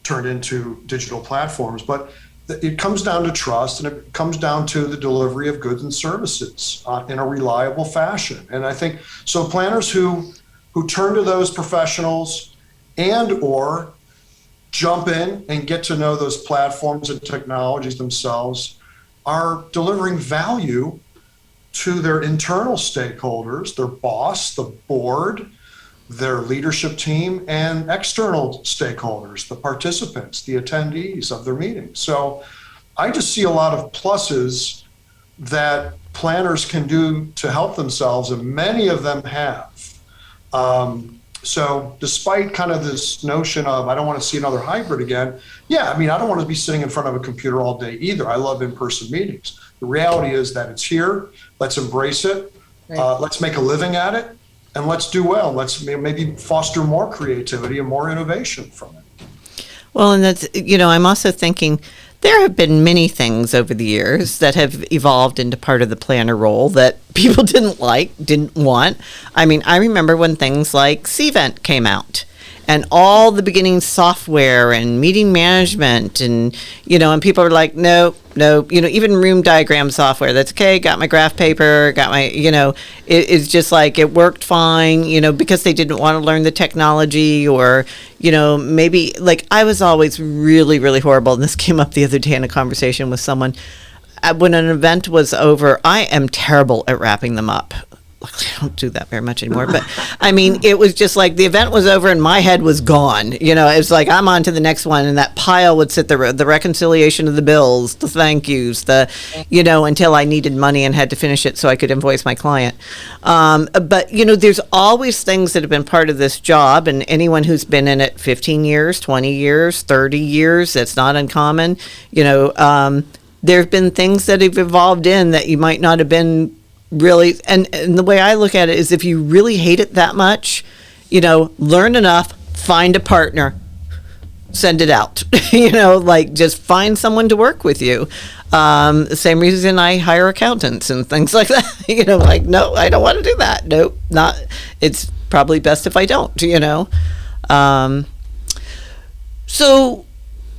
turned into digital platforms. But it comes down to trust, and it comes down to the delivery of goods and services in a reliable fashion. And I think so. Planners who turn to those professionals and or jump in and get to know those platforms and technologies themselves are delivering value to their internal stakeholders, their boss, the board, their leadership team, and external stakeholders, the participants, the attendees of their meetings. So I just see a lot of pluses that planners can do to help themselves, and many of them have. So despite kind of this notion of, I don't want to see another hybrid again. Yeah, I mean, I don't want to be sitting in front of a computer all day either. I love in-person meetings. The reality is that it's here. Let's embrace it. Let's make a living at it, and let's do well. Let's maybe foster more creativity and more innovation from it. Well, and that's, I'm also thinking there have been many things over the years that have evolved into part of the planner role that people didn't want. I mean, I remember when things like Cvent came out, and all the beginning software and meeting management and people are like, no, even room diagram software, that's okay, got my graph paper, got my, it's just like it worked fine, because they didn't want to learn the technology, or, maybe like I was always really, really horrible. And this came up the other day in a conversation with someone. When an event was over, I am terrible at wrapping them up. Luckily, I don't do that very much anymore. But I mean, it was just like the event was over and my head was gone. It's like I'm on to the next one, and that pile would sit there, the reconciliation of the bills, the thank yous, until I needed money and had to finish it so I could invoice my client. But there's always things that have been part of this job, and anyone who's been in it 15 years, 20 years, 30 years, that's not uncommon. There have been things that have evolved in that you might not have been really, and the way I look at it is, if you really hate it that much, learn enough, find a partner, send it out. Like just find someone to work with you. The same reason I hire accountants and things like that. Like, no, I don't want to do that. Nope, not. It's probably best if I don't. So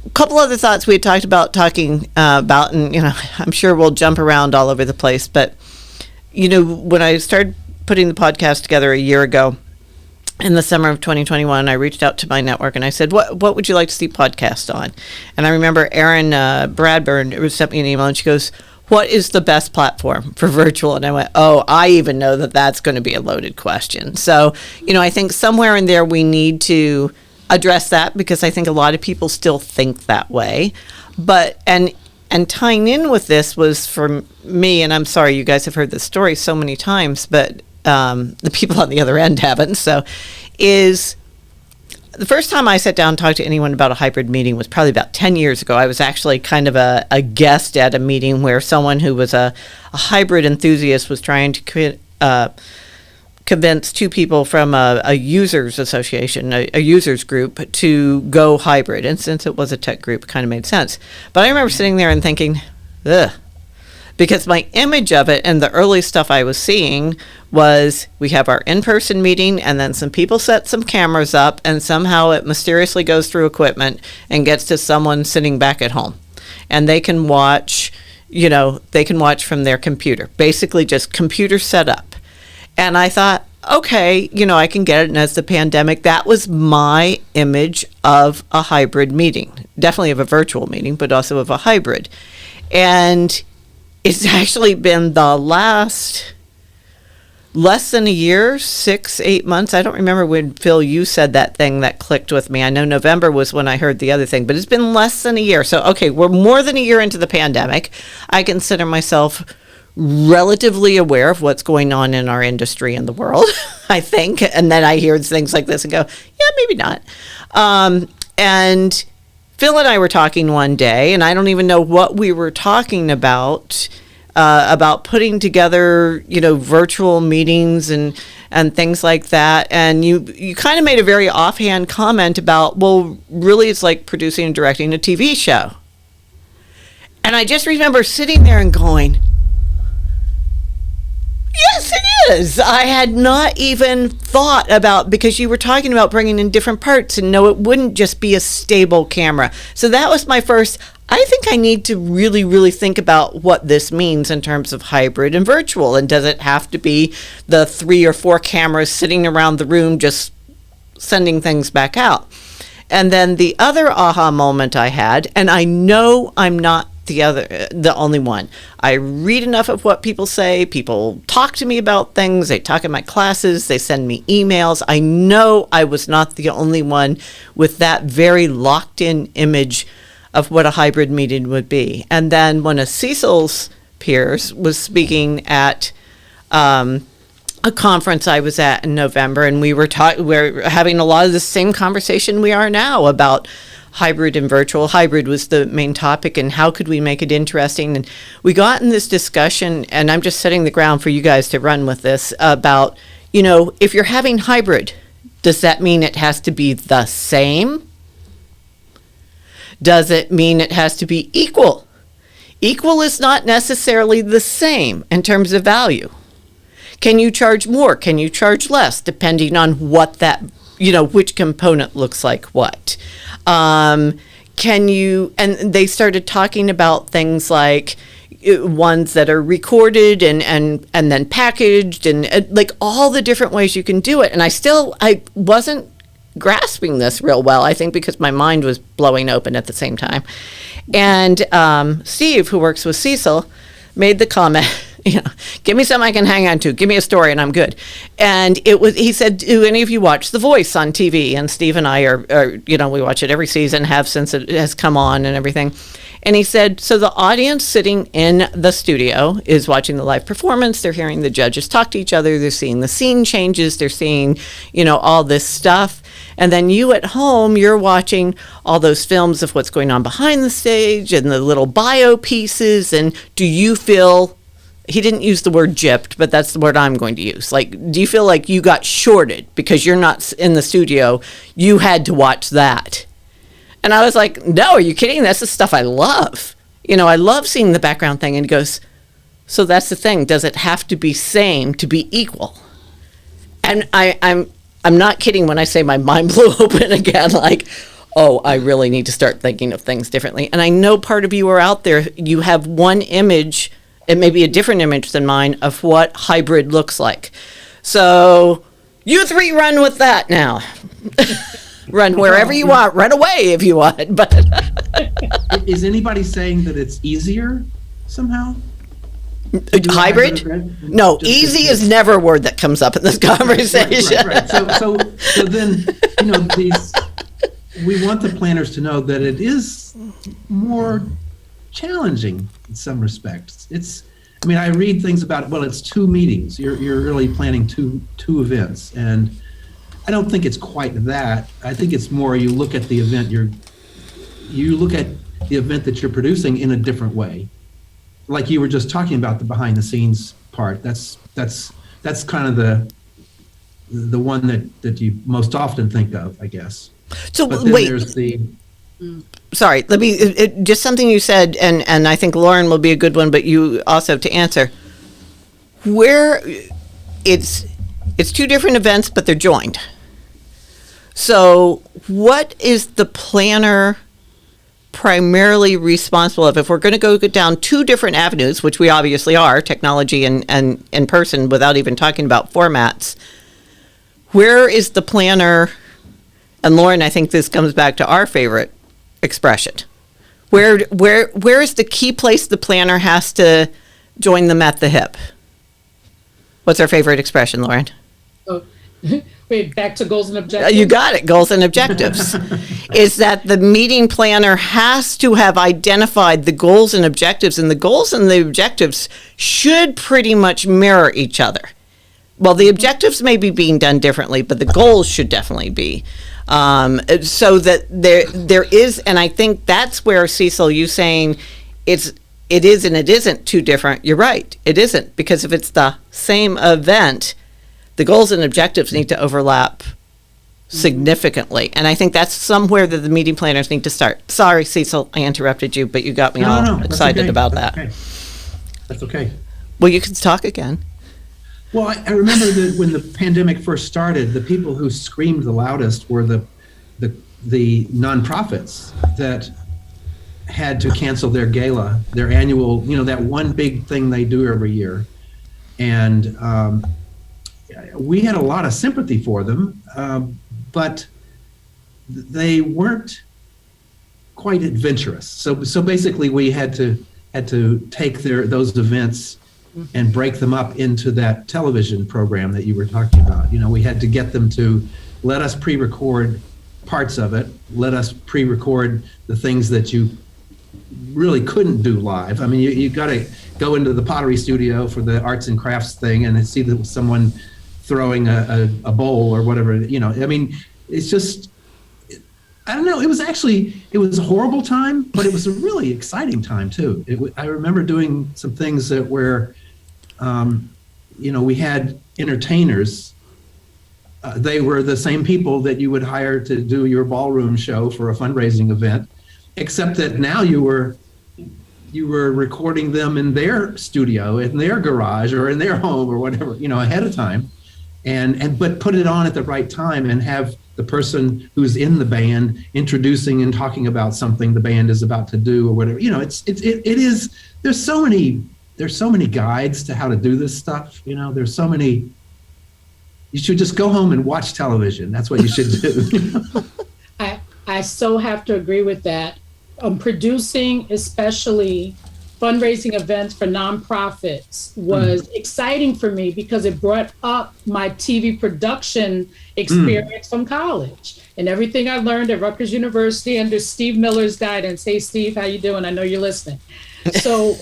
a couple other thoughts we had talking about, and I'm sure we'll jump around all over the place, but when I started putting the podcast together a year ago, in the summer of 2021, I reached out to my network and I said, what would you like to see podcast on? And I remember Erin Bradburn sent me an email, and she goes, what is the best platform for virtual? And I went, oh, I even know that's going to be a loaded question. So, I think somewhere in there we need to address that, because I think a lot of people still think that way. But, and tying in with this was for me, and I'm sorry, you guys have heard this story so many times, but the people on the other end haven't. So, is the first time I sat down and talked to anyone about a hybrid meeting was probably about 10 years ago. I was actually kind of a guest at a meeting where someone who was a hybrid enthusiast was trying to convince two people from a users association, a users group, to go hybrid. And since it was a tech group, it kind of made sense. But I remember sitting there and thinking, ugh, because my image of it and the early stuff I was seeing was, we have our in-person meeting, and then some people set some cameras up, and somehow it mysteriously goes through equipment and gets to someone sitting back at home. And they can watch, from their computer, basically just computer set up. And I thought, okay, I can get it. And as the pandemic, that was my image of a hybrid meeting, definitely of a virtual meeting, but also of a hybrid. And it's actually been the last less than a year, 6-8 months. I don't remember when, Phil, you said that thing that clicked with me. I know November was when I heard the other thing, but it's been less than a year. So, okay, we're more than a year into the pandemic. I consider myself relatively aware of what's going on in our industry and the world, I think. And then I hear things like this and go, yeah, maybe not. And Phil and I were talking one day, and I don't even know what we were talking about putting together, virtual meetings and things like that. And you kind of made a very offhand comment about, well, really it's like producing and directing a TV show. And I just remember sitting there and going, yes, it is. I had not even thought about, because you were talking about bringing in different parts, and no, it wouldn't just be a stable camera. So that was my first, I think I need to really, really think about what this means in terms of hybrid and virtual. And does it have to be the 3 or 4 cameras sitting around the room just sending things back out? And then the other aha moment I had, and I know I'm not the only one. I read enough of what people say. People talk to me about things. They talk in my classes. They send me emails. I know I was not the only one with that very locked in image of what a hybrid meeting would be. And then when a Cecil's peers was speaking at a conference I was at in November, and we're having a lot of the same conversation we are now about hybrid and virtual. Hybrid was the main topic, and how could we make it interesting? And we got in this discussion, and I'm just setting the ground for you guys to run with this, about, if you're having hybrid, does that mean it has to be the same? Does it mean it has to be equal? Equal is not necessarily the same in terms of value. Can you charge more? Can you charge less, depending on what that, which component looks like what? And they started talking about things like ones that are recorded and then packaged, and like all the different ways you can do it. And I wasn't grasping this real well, I think, because my mind was blowing open at the same time. And Steve, who works with Cecil, made the comment, give me something I can hang on to. Give me a story and I'm good. And he said, do any of you watch The Voice on TV? And Steve and I are we watch it every season, have since it has come on and everything. And he said, so the audience sitting in the studio is watching the live performance. They're hearing the judges talk to each other. They're seeing the scene changes. They're seeing, all this stuff. And then you at home, you're watching all those films of what's going on behind the stage and the little bio pieces. And do you feel, he didn't use the word gypped, but that's the word I'm going to use. Like, do you feel like you got shorted because you're not in the studio? You had to watch that. And I was like, no, are you kidding? That's the stuff I love. I love seeing the background thing. And he goes, so that's the thing. Does it have to be same to be equal? And I'm not kidding when I say my mind blew open again, like, oh, I really need to start thinking of things differently. And I know part of you are out there, you have one image, it may be a different image than mine, of what hybrid looks like. So you three run with that now. Run wherever you want, run away if you want. But is anybody saying that it's easier somehow? Hybrid? No, easy is never a word that comes up in this conversation. Right. So then, we want the planners to know that it is more challenging in some respects. I read things about, well, it's 2 meetings. You're really planning two events, and I don't think it's quite that. I think it's more you look at the event you look at the event that you're producing in a different way. Like you were just talking about the behind the scenes part. That's kind of the one that you most often think of, I guess. So but then wait, there's the sorry, let me just something you said, and I think Lauren will be a good one, but you also to answer where it's 2 different events, but they're joined. So what is the planner primarily responsible of? If we're going to go down 2 different avenues, which we obviously are, technology and in person, without even talking about formats, where is the planner? And Lauren, I think this comes back to our favorite expression. Where is the key place the planner has to join them at the hip? What's our favorite expression, Lauren? Oh, wait, back to goals and objectives? You got it, goals and objectives. Is that the meeting planner has to have identified the goals and objectives, and the goals and the objectives should pretty much mirror each other. Well, the objectives may be being done differently, but the goals should definitely be. So that there is, and I think that's where, Cecil, you saying it is and it isn't 2 different. You're right, it isn't, because if it's the same event, the goals and objectives need to overlap significantly. And I think that's somewhere that the meeting planners need to start. Sorry, Cecil, I interrupted you, but you got me excited okay. about that's that. Okay. That's okay. Well, you can talk again. Well, I remember that when the pandemic first started, the people who screamed the loudest were the nonprofits that had to cancel their gala, their annual, that one big thing they do every year. And we had a lot of sympathy for them, but they weren't quite adventurous. So basically, we had to take those events and break them up into that television program that you were talking about. We had to get them to let us pre-record parts of it, let us pre-record the things that you really couldn't do live. I mean, you got to go into the pottery studio for the arts and crafts thing and see someone throwing a bowl or whatever. I mean, it's just I don't know. It was a horrible time, but it was a really exciting time too. I remember doing some things where, we had entertainers. They were the same people that you would hire to do your ballroom show for a fundraising event, except that now you were recording them in their studio, in their garage, or in their home, or whatever, ahead of time, but put it on at the right time and have the person who's in the band introducing and talking about something the band is about to do or whatever. There's so many guides to how to do this stuff. There's so many. You should just go home and watch television. That's what you should do. I so have to agree with that. Producing, especially fundraising events for nonprofits, was exciting for me because it brought up my TV production experience from college and everything I learned at Rutgers University under Steve Miller's guidance. Hey, Steve, how you doing? I know you're listening. So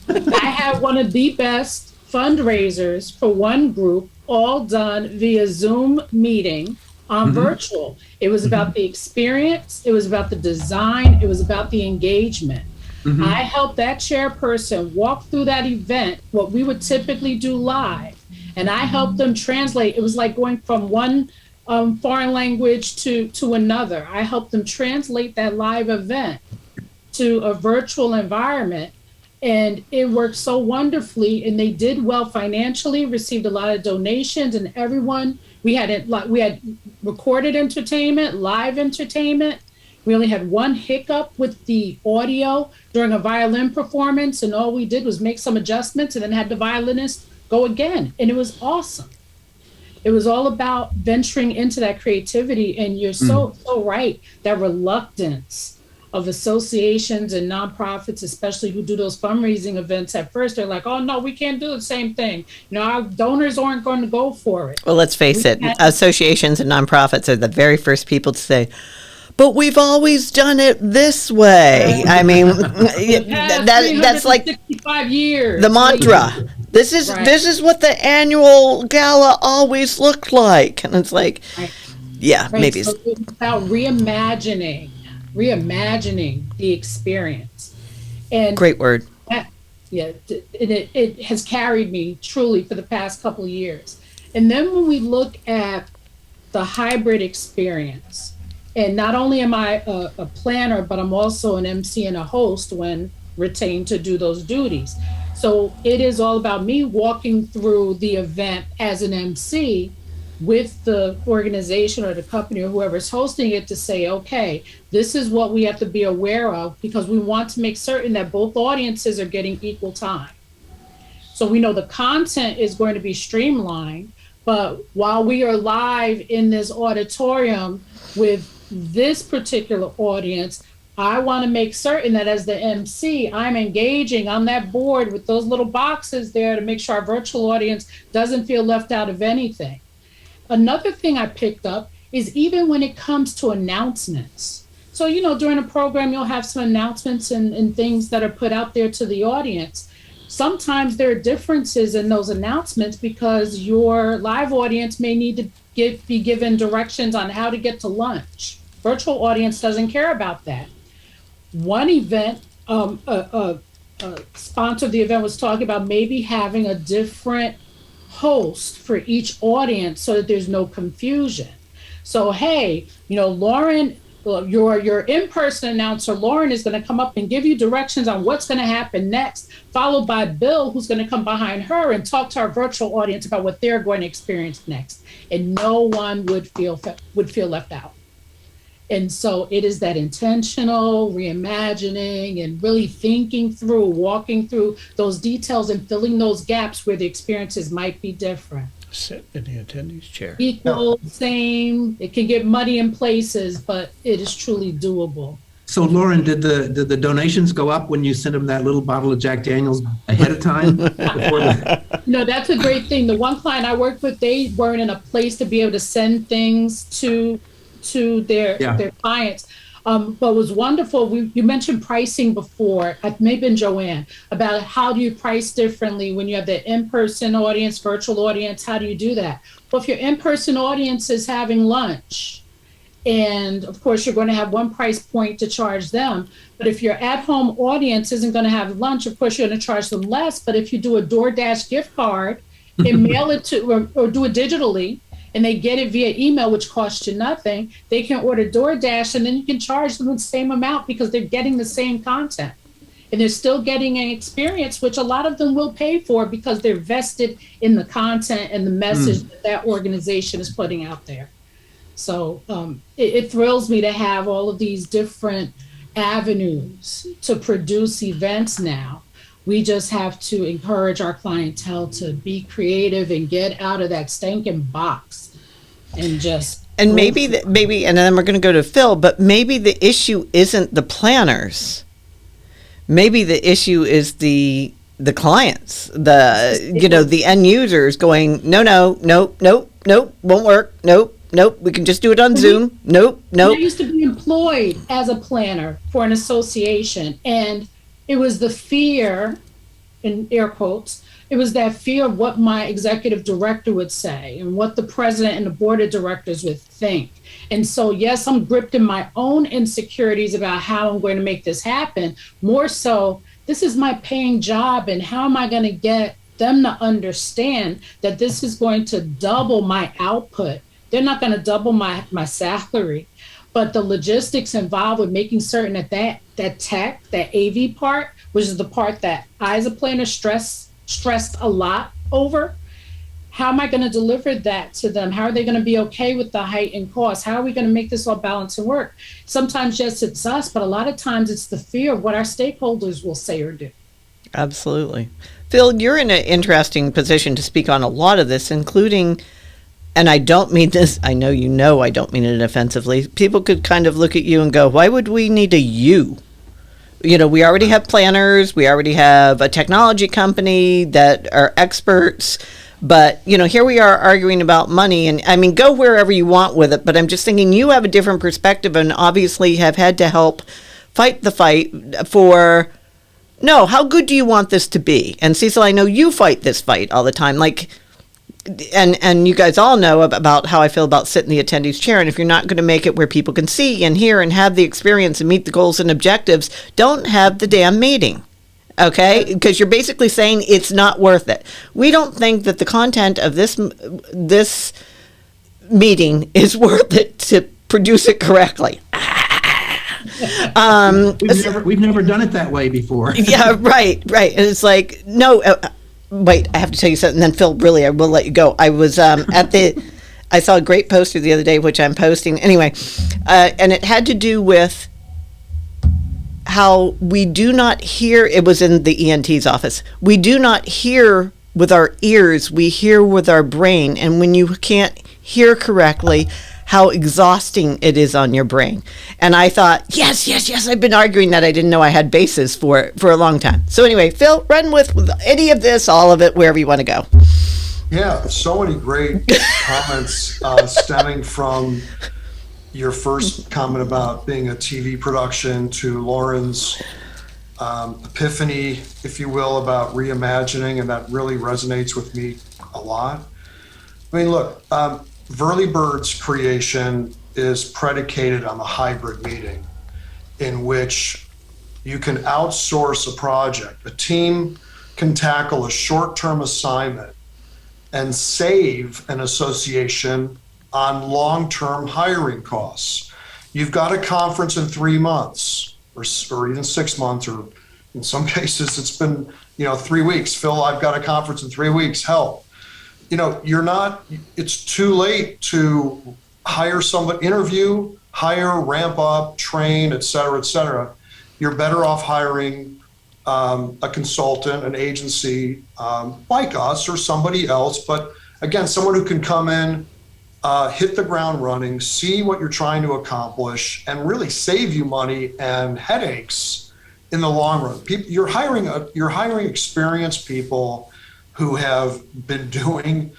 I had one of the best fundraisers for one group, all done via Zoom meeting on virtual. It was about the experience. It was about the design. It was about the engagement. I helped that chairperson walk through that event, what we would typically do live. And I helped them translate. It was like going from one foreign language to another. I helped them translate that live event to a virtual environment. And it worked so wonderfully, and they did well financially, received a lot of donations, and everyone, we had recorded entertainment, live entertainment. We only had one hiccup with the audio during a violin performance, and all we did was make some adjustments and then had the violinist go again, and it was awesome. It was all about venturing into that creativity, and you're so right, that reluctance of associations and nonprofits, especially who do those fundraising events. At first, they're like, oh, no, we can't do the same thing. Our donors aren't going to go for it. Well, let's face it, associations and nonprofits are the very first people to say, but we've always done it this way. I mean, that's like 65 years. The mantra. This is what the annual gala always looked like. And it's like, maybe. So it's about reimagining the experience. And great word. It has carried me truly for the past couple of years. And then when we look at the hybrid experience, and not only am I a planner, but I'm also an MC and a host when retained to do those duties. So it is all about me walking through the event as an MC with the organization or the company or whoever's hosting it to say, okay, this is what we have to be aware of, because we want to make certain that both audiences are getting equal time. So we know the content is going to be streamlined, but while we are live in this auditorium with this particular audience, I want to make certain that as the MC, I'm engaging on that board with those little boxes there to make sure our virtual audience doesn't feel left out of anything. Another thing I picked up is even when it comes to announcements. So, during a program, you'll have some announcements and things that are put out there to the audience. Sometimes there are differences in those announcements because your live audience may need to be given directions on how to get to lunch. Virtual audience doesn't care about that. One event, a sponsor of the event was talking about maybe having a different host for each audience so that there's no confusion. So, hey, Lauren, your in-person announcer, Lauren, is going to come up and give you directions on what's going to happen next, followed by Bill, who's going to come behind her and talk to our virtual audience about what they're going to experience next. And no one would feel left out. And so it is that intentional reimagining and really thinking through, walking through those details and filling those gaps where the experiences might be different. Sit in the attendee's chair. Equal, same. It can get muddy in places, but it is truly doable. So, Lauren, did the donations go up when you sent them that little bottle of Jack Daniels ahead of time? No, that's a great thing. The one client I worked with, they weren't in a place to be able to send things to their clients. But it was wonderful. You mentioned pricing before, maybe Joanne, about how do you price differently when you have the in-person audience, virtual audience, how do you do that? Well, if your in-person audience is having lunch And of course, you're going to have one price point to charge them. But if your at-home audience isn't going to have lunch, of course, you're going to charge them less. But if you do a DoorDash gift card and mail it to, or do it digitally, and they get it via email, which costs you nothing, they can order DoorDash, and then you can charge them the same amount because they're getting the same content. And they're still getting an experience, which a lot of them will pay for because they're vested in the content and the message that organization is putting out there. So it thrills me to have all of these different avenues to produce events now. We just have to encourage our clientele to be creative and get out of that stinking box and just. And maybe, and then we're going to go to Phil, but maybe the issue isn't the planners. Maybe the issue is the clients, the end users going, nope, won't work, nope, we can just do it on Zoom, nope. I used to be employed as a planner for an association, and it was the fear, in air quotes, it was that fear of what my executive director would say and what the president and the board of directors would think. And so, yes, I'm gripped in my own insecurities about how I'm going to make this happen. More so, this is my paying job, and how am I going to get them to understand that this is going to double my output? They're not going to double my salary, but the logistics involved with making certain that tech, that AV part, which is the part that I as a planner stressed a lot over. How am I going to deliver that to them? How are they going to be okay with the heightened cost? How are we going to make this all balance and work? Sometimes, yes, it's us, but a lot of times it's the fear of what our stakeholders will say or do. Absolutely. Phil, you're in an interesting position to speak on a lot of this, including, and I don't mean this, I know I don't mean it offensively. People could kind of look at you and go, why would we need a you? We already have planners. We already have a technology company that are experts. But, here we are arguing about money. And I mean, go wherever you want with it. But I'm just thinking you have a different perspective and obviously have had to help fight the fight for, no, how good do you want this to be? And Cecil, I know you fight this fight all the time. And you guys all know about how I feel about sitting in the attendee's chair. And if you're not going to make it where people can see and hear and have the experience and meet the goals and objectives, don't have the damn meeting. Okay? Because you're basically saying it's not worth it. We don't think that the content of this meeting is worth it to produce it correctly. We've never done it that way before. Yeah, right. And it's like, no, wait, I have to tell you something. Then Phil, really, I will let you go. I was I saw a great poster the other day, which I'm posting anyway, and it had to do with how we do not hear. It was in the ENT's office. We do not hear with our ears. We hear with our brain, and when you can't hear correctly, how exhausting it is on your brain. And I thought, yes, I've been arguing that. I didn't know I had bases for a long time. So anyway, Phil, run with any of this, all of it, wherever you want to go. Yeah, so many great comments stemming from your first comment about being a TV production to Lauren's epiphany, if you will, about reimagining, and that really resonates with me a lot. I mean, look, Whirlybird's creation is predicated on the hybrid meeting in which you can outsource a project. A team can tackle a short-term assignment and save an association on long-term hiring costs. You've got a conference in 3 months or even 6 months, or in some cases it's been 3 weeks. Phil, I've got a conference in 3 weeks, help. It's too late to hire somebody, interview, hire, ramp up, train, et cetera. You're better off hiring a consultant, an agency like us or somebody else. But again, someone who can come in, hit the ground running, see what you're trying to accomplish, and really save you money and headaches in the long run. You're hiring experienced people who have been doing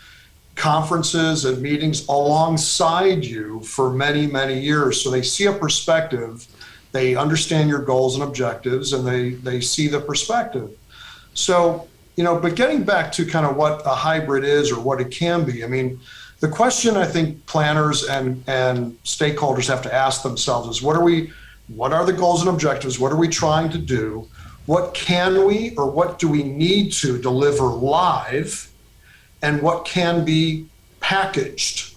conferences and meetings alongside you for many, many years. So they see a perspective, they understand your goals and objectives, and they see the perspective. So, but getting back to kind of what a hybrid is or what it can be, I mean, the question I think planners and stakeholders have to ask themselves is, what are the goals and objectives? What are we trying to do? What can we, or what do we need to deliver live? And what can be packaged,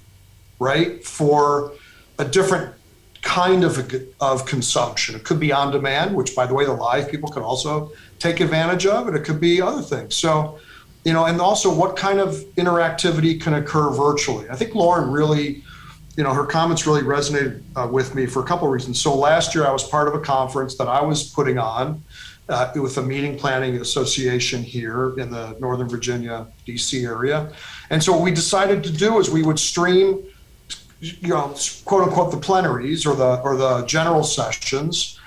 right, for a different kind of consumption? It could be on demand, which, by the way, the live people can also take advantage of, and it could be other things. So, and also what kind of interactivity can occur virtually. I think Lauren really, her comments really resonated with me for a couple of reasons. So last year I was part of a conference that I was putting on with a meeting planning association here in the Northern Virginia, DC area. And so what we decided to do is we would stream, quote unquote, the plenaries or the general sessions.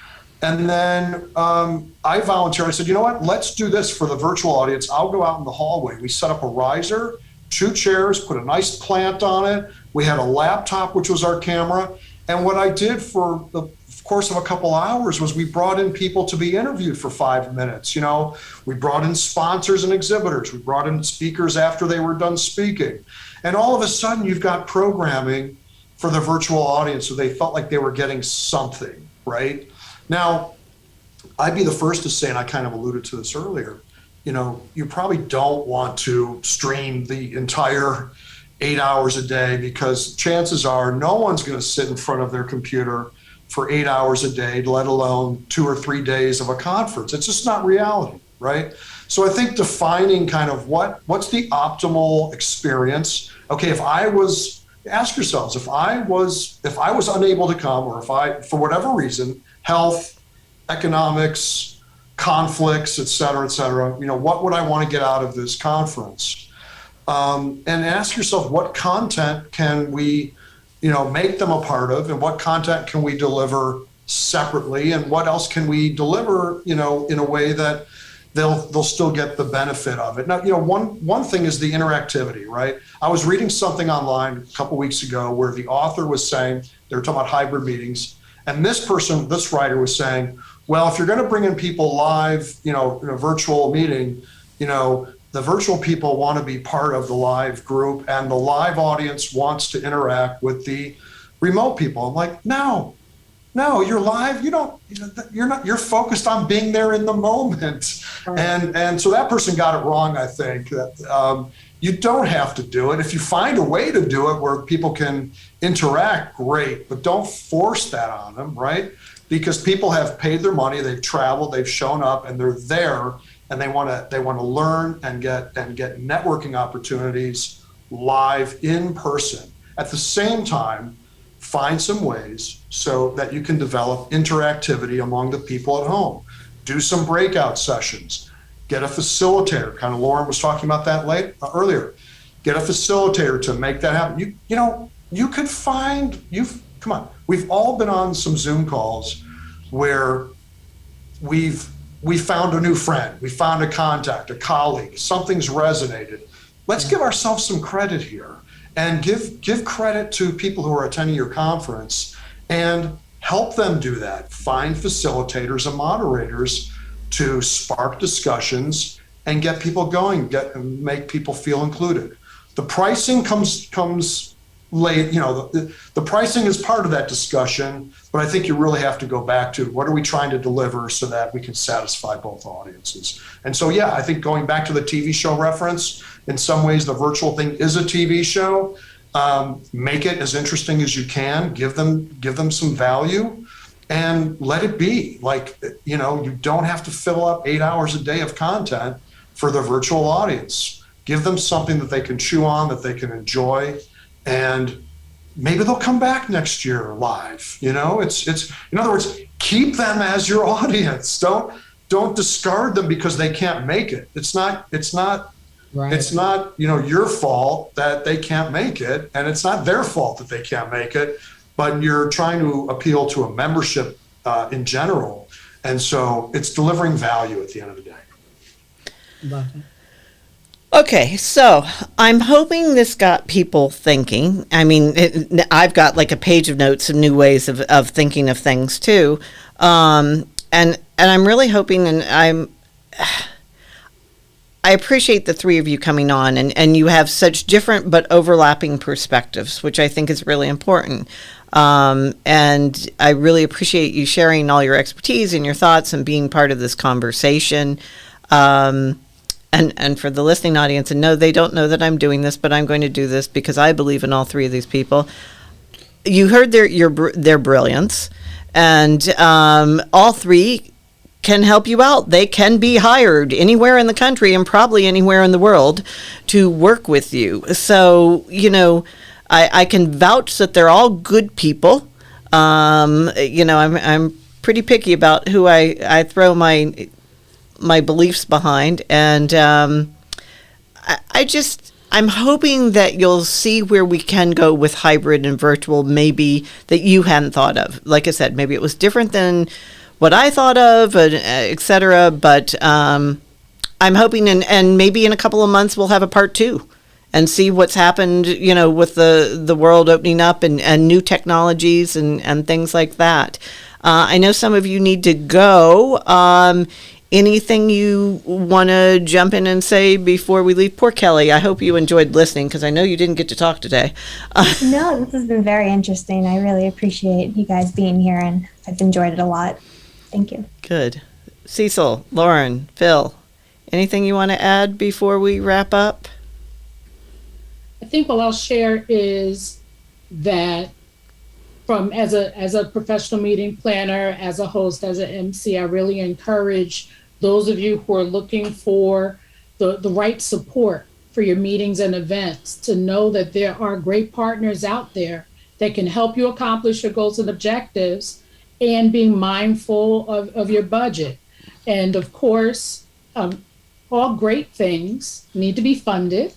And then I volunteered. I said, you know what, let's do this for the virtual audience. I'll go out in the hallway. We set up a riser, 2 chairs, put a nice plant on it. We had a laptop, which was our camera. And what I did for the course of a couple hours was we brought in people to be interviewed for 5 minutes. We brought in sponsors and exhibitors. We brought in speakers after they were done speaking. And all of a sudden you've got programming for the virtual audience, so they felt like they were getting something, right? Now, I'd be the first to say, and I kind of alluded to this earlier, you probably don't want to stream the entire 8 hours a day, because chances are no one's going to sit in front of their computer for 8 hours a day, let alone 2 or 3 days of a conference. It's just not reality, right? So I think defining kind of what's the optimal experience. Okay, ask yourselves, if I was unable to come, or if I, for whatever reason, health, economics, conflicts, et cetera, what would I want to get out of this conference? And ask yourself, what content can we, make them a part of, and what content can we deliver separately, and what else can we deliver, in a way that they'll still get the benefit of it. Now, one thing is the interactivity, right? I was reading something online a couple weeks ago where the author was saying, they were talking about hybrid meetings, and this writer was saying, well, if you're going to bring in people live, in a virtual meeting, the virtual people want to be part of the live group, and the live audience wants to interact with the remote people. I'm like, no, you're live. You're focused on being there in the moment. Right. And so that person got it wrong. I think that you don't have to do it. If you find a way to do it where people can interact, great, but don't force that on them, right? Because people have paid their money, they've traveled, they've shown up, and they're there, and they want to learn and get networking opportunities live in person. At the same time, find some ways so that you can develop interactivity among the people at home. Do some breakout sessions. Get a facilitator. Kind of Lauren was talking about that earlier. Get a facilitator to make that happen. You could find, come on, we've all been on some Zoom calls where we found a new friend, we found a contact, a colleague, something's resonated. Let's give ourselves some credit here, and give credit to people who are attending your conference and help them do that. Find facilitators and moderators to spark discussions and get people going, make people feel included. The pricing comes late, the pricing is part of that discussion, but I think you really have to go back to what are we trying to deliver so that we can satisfy both audiences. And so, yeah, I think going back to the TV show reference, in some ways the virtual thing is a TV show. Make it as interesting as you can, give them some value, and let it be. Like, you don't have to fill up 8 hours a day of content for the virtual audience. Give them something that they can chew on, that they can enjoy, and maybe they'll come back next year live. It's in other words, keep them as your audience. Don't discard them because they can't make it. It's not right. It's not your fault that they can't make it, and it's not their fault that they can't make it, but you're trying to appeal to a membership in general, and so it's delivering value at the end of the day. Love it. Okay, so I'm hoping this got people thinking. I mean, I've got like a page of notes of new ways of thinking of things too, and I'm really hoping, and I appreciate the three of you coming on, and you have such different but overlapping perspectives, which I think is really important. And I really appreciate you sharing all your expertise and your thoughts and being part of this conversation. And for the listening audience, and no, they don't know that I'm doing this, but I'm going to do this because I believe in all three of these people. You heard their brilliance, and all three can help you out. They can be hired anywhere in the country and probably anywhere in the world to work with you. So, I can vouch that they're all good people. I'm pretty picky about who I throw my beliefs behind, and I'm hoping that you'll see where we can go with hybrid and virtual, maybe that you hadn't thought of. Like I said, maybe it was different than what I thought of, et cetera. But I'm hoping, and maybe in a couple of months we'll have a part 2 and see what's happened, with the world opening up and new technologies and things like that. I know some of you need to go. Anything you want to jump in and say before we leave? Poor Kelly, I hope you enjoyed listening, because I know you didn't get to talk today. No, this has been very interesting. I really appreciate you guys being here, and I've enjoyed it a lot. Thank you. Good. Cecil, Lauren, Phil, anything you want to add before we wrap up? I think what I'll share is that as a professional meeting planner, as a host, as an MC, I really encourage those of you who are looking for the right support for your meetings and events to know that there are great partners out there that can help you accomplish your goals and objectives, and being mindful of your budget. And of course, all great things need to be funded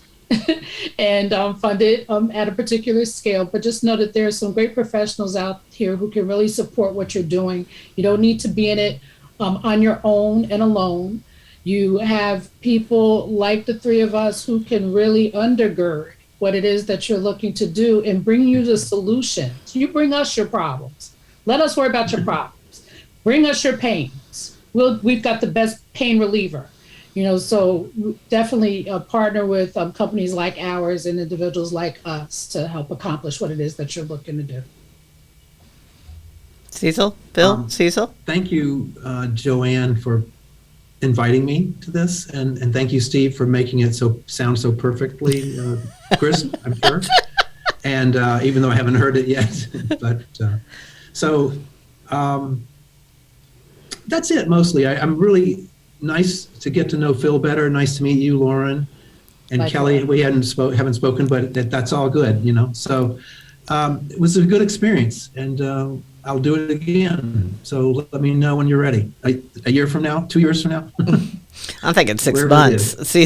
and funded at a particular scale. But just know that there are some great professionals out here who can really support what you're doing. You don't need to be in it on your own and alone. You have people like the three of us who can really undergird what it is that you're looking to do and bring you the solutions. You bring us your problems. Let us worry about your problems. Bring us your pains. We've got the best pain reliever. So definitely partner with companies like ours and individuals like us to help accomplish what it is that you're looking to do. Cecil? Phil? Cecil? Thank you, Joanne, for inviting me to this, and thank you, Steve, for making it sound so perfectly crisp, I'm sure. And even though I haven't heard it yet, but so that's it mostly. I'm really nice to get to know Phil better. Nice to meet you, Lauren, and Likewise. Kelly. We haven't spoken, but that's all good, So it was a good experience, and I'll do it again. So let me know when you're ready. A year from now, 2 years from now. I'm thinking 6 Wherever it months. is. See,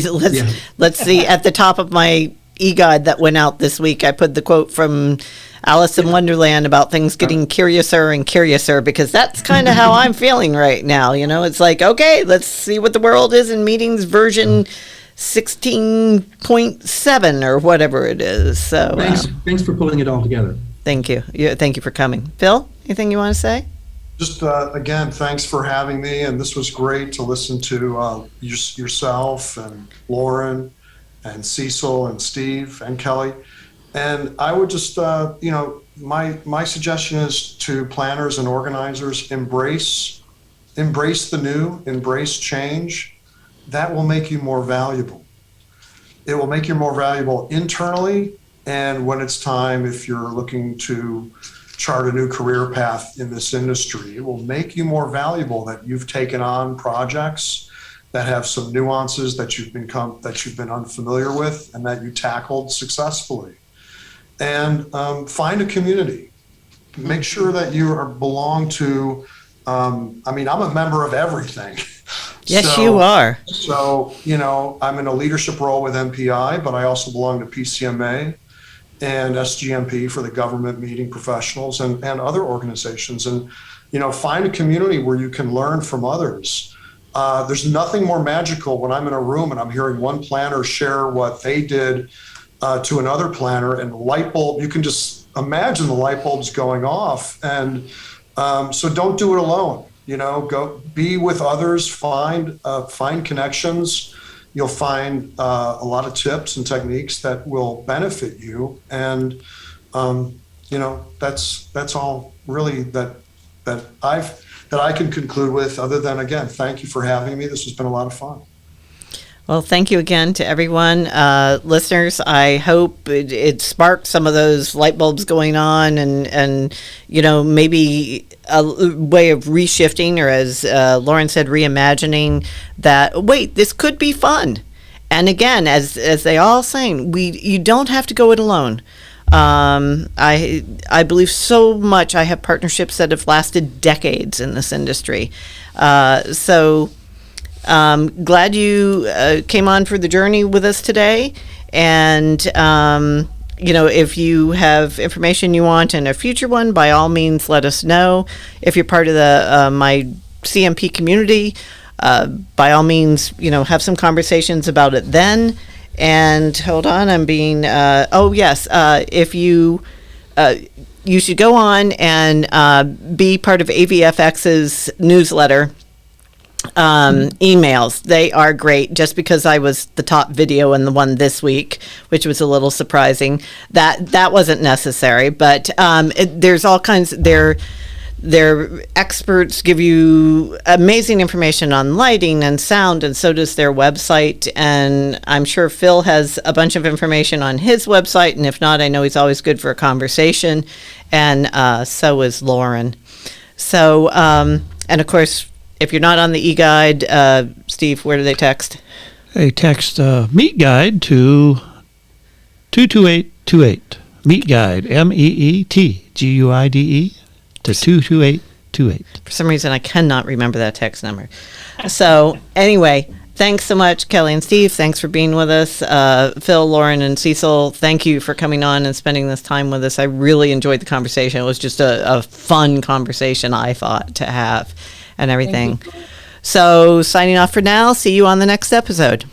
let's see. At the top of my e-guide that went out this week, I put the quote from Alice in Wonderland about things getting curiouser and curiouser, because that's kind of how I'm feeling right now. It's like, okay, let's see what the world is in meetings version 16.7 or whatever it is. So Thanks for pulling it all together. thank you. Thank you for coming. Phil, anything you want to say? Just again, thanks for having me, and this was great to listen to yourself and Lauren and Cecil and Steve and Kelly. And I would just, my suggestion is to planners and organizers, embrace the new, embrace change. That will make you more valuable. It will make you more valuable internally, and when it's time, if you're looking to chart a new career path in this industry, it will make you more valuable that you've taken on projects that have some nuances that you've been unfamiliar with and that you tackled successfully. And find a community. Make sure that you belong to, I'm a member of everything. Yes, you are. So, I'm in a leadership role with MPI, but I also belong to PCMA and SGMP for the government meeting professionals and other organizations. And, find a community where you can learn from others. There's nothing more magical when I'm in a room and I'm hearing one planner share what they did to another planner, and light bulb, you can just imagine the light bulbs going off. And so don't do it alone. Go be with others, find connections, you'll find a lot of tips and techniques that will benefit you. And, that's all really that I can conclude with, other than, again, thank you for having me. This has been a lot of fun. Well, thank you again to everyone. Listeners, I hope it sparked some of those light bulbs going on and maybe a way of reshifting, or as Lauren said, reimagining that, wait, this could be fun. And again, as they all saying, you don't have to go it alone. I believe so much. I have partnerships that have lasted decades in this industry. Glad you came on for the journey with us today. And, if you have information you want in a future one, by all means, let us know. If you're part of the my CMP community, by all means, have some conversations about it then. And hold on, I'm being, if you should go on and be part of Avfx's newsletter. Emails, they are great. Just because I was the top video in the one this week, which was a little surprising, that wasn't necessary, but there's all kinds. Their experts give you amazing information on lighting and sound, and so does their website. And I'm sure Phil has a bunch of information on his website, and if not, I know he's always good for a conversation, and so is Lauren. So, and of course, if you're not on the e-guide, Steve, where do they text? Hey, text MeetGuide to 22828. MeetGuide, MEETGUIDE to 22828. For some reason, I cannot remember that text number. So anyway, thanks so much, Kelly and Steve. Thanks for being with us. Phil, Lauren, and Cecil, thank you for coming on and spending this time with us. I really enjoyed the conversation. It was just a fun conversation, I thought, to have. And everything. So signing off for now. See you on the next episode.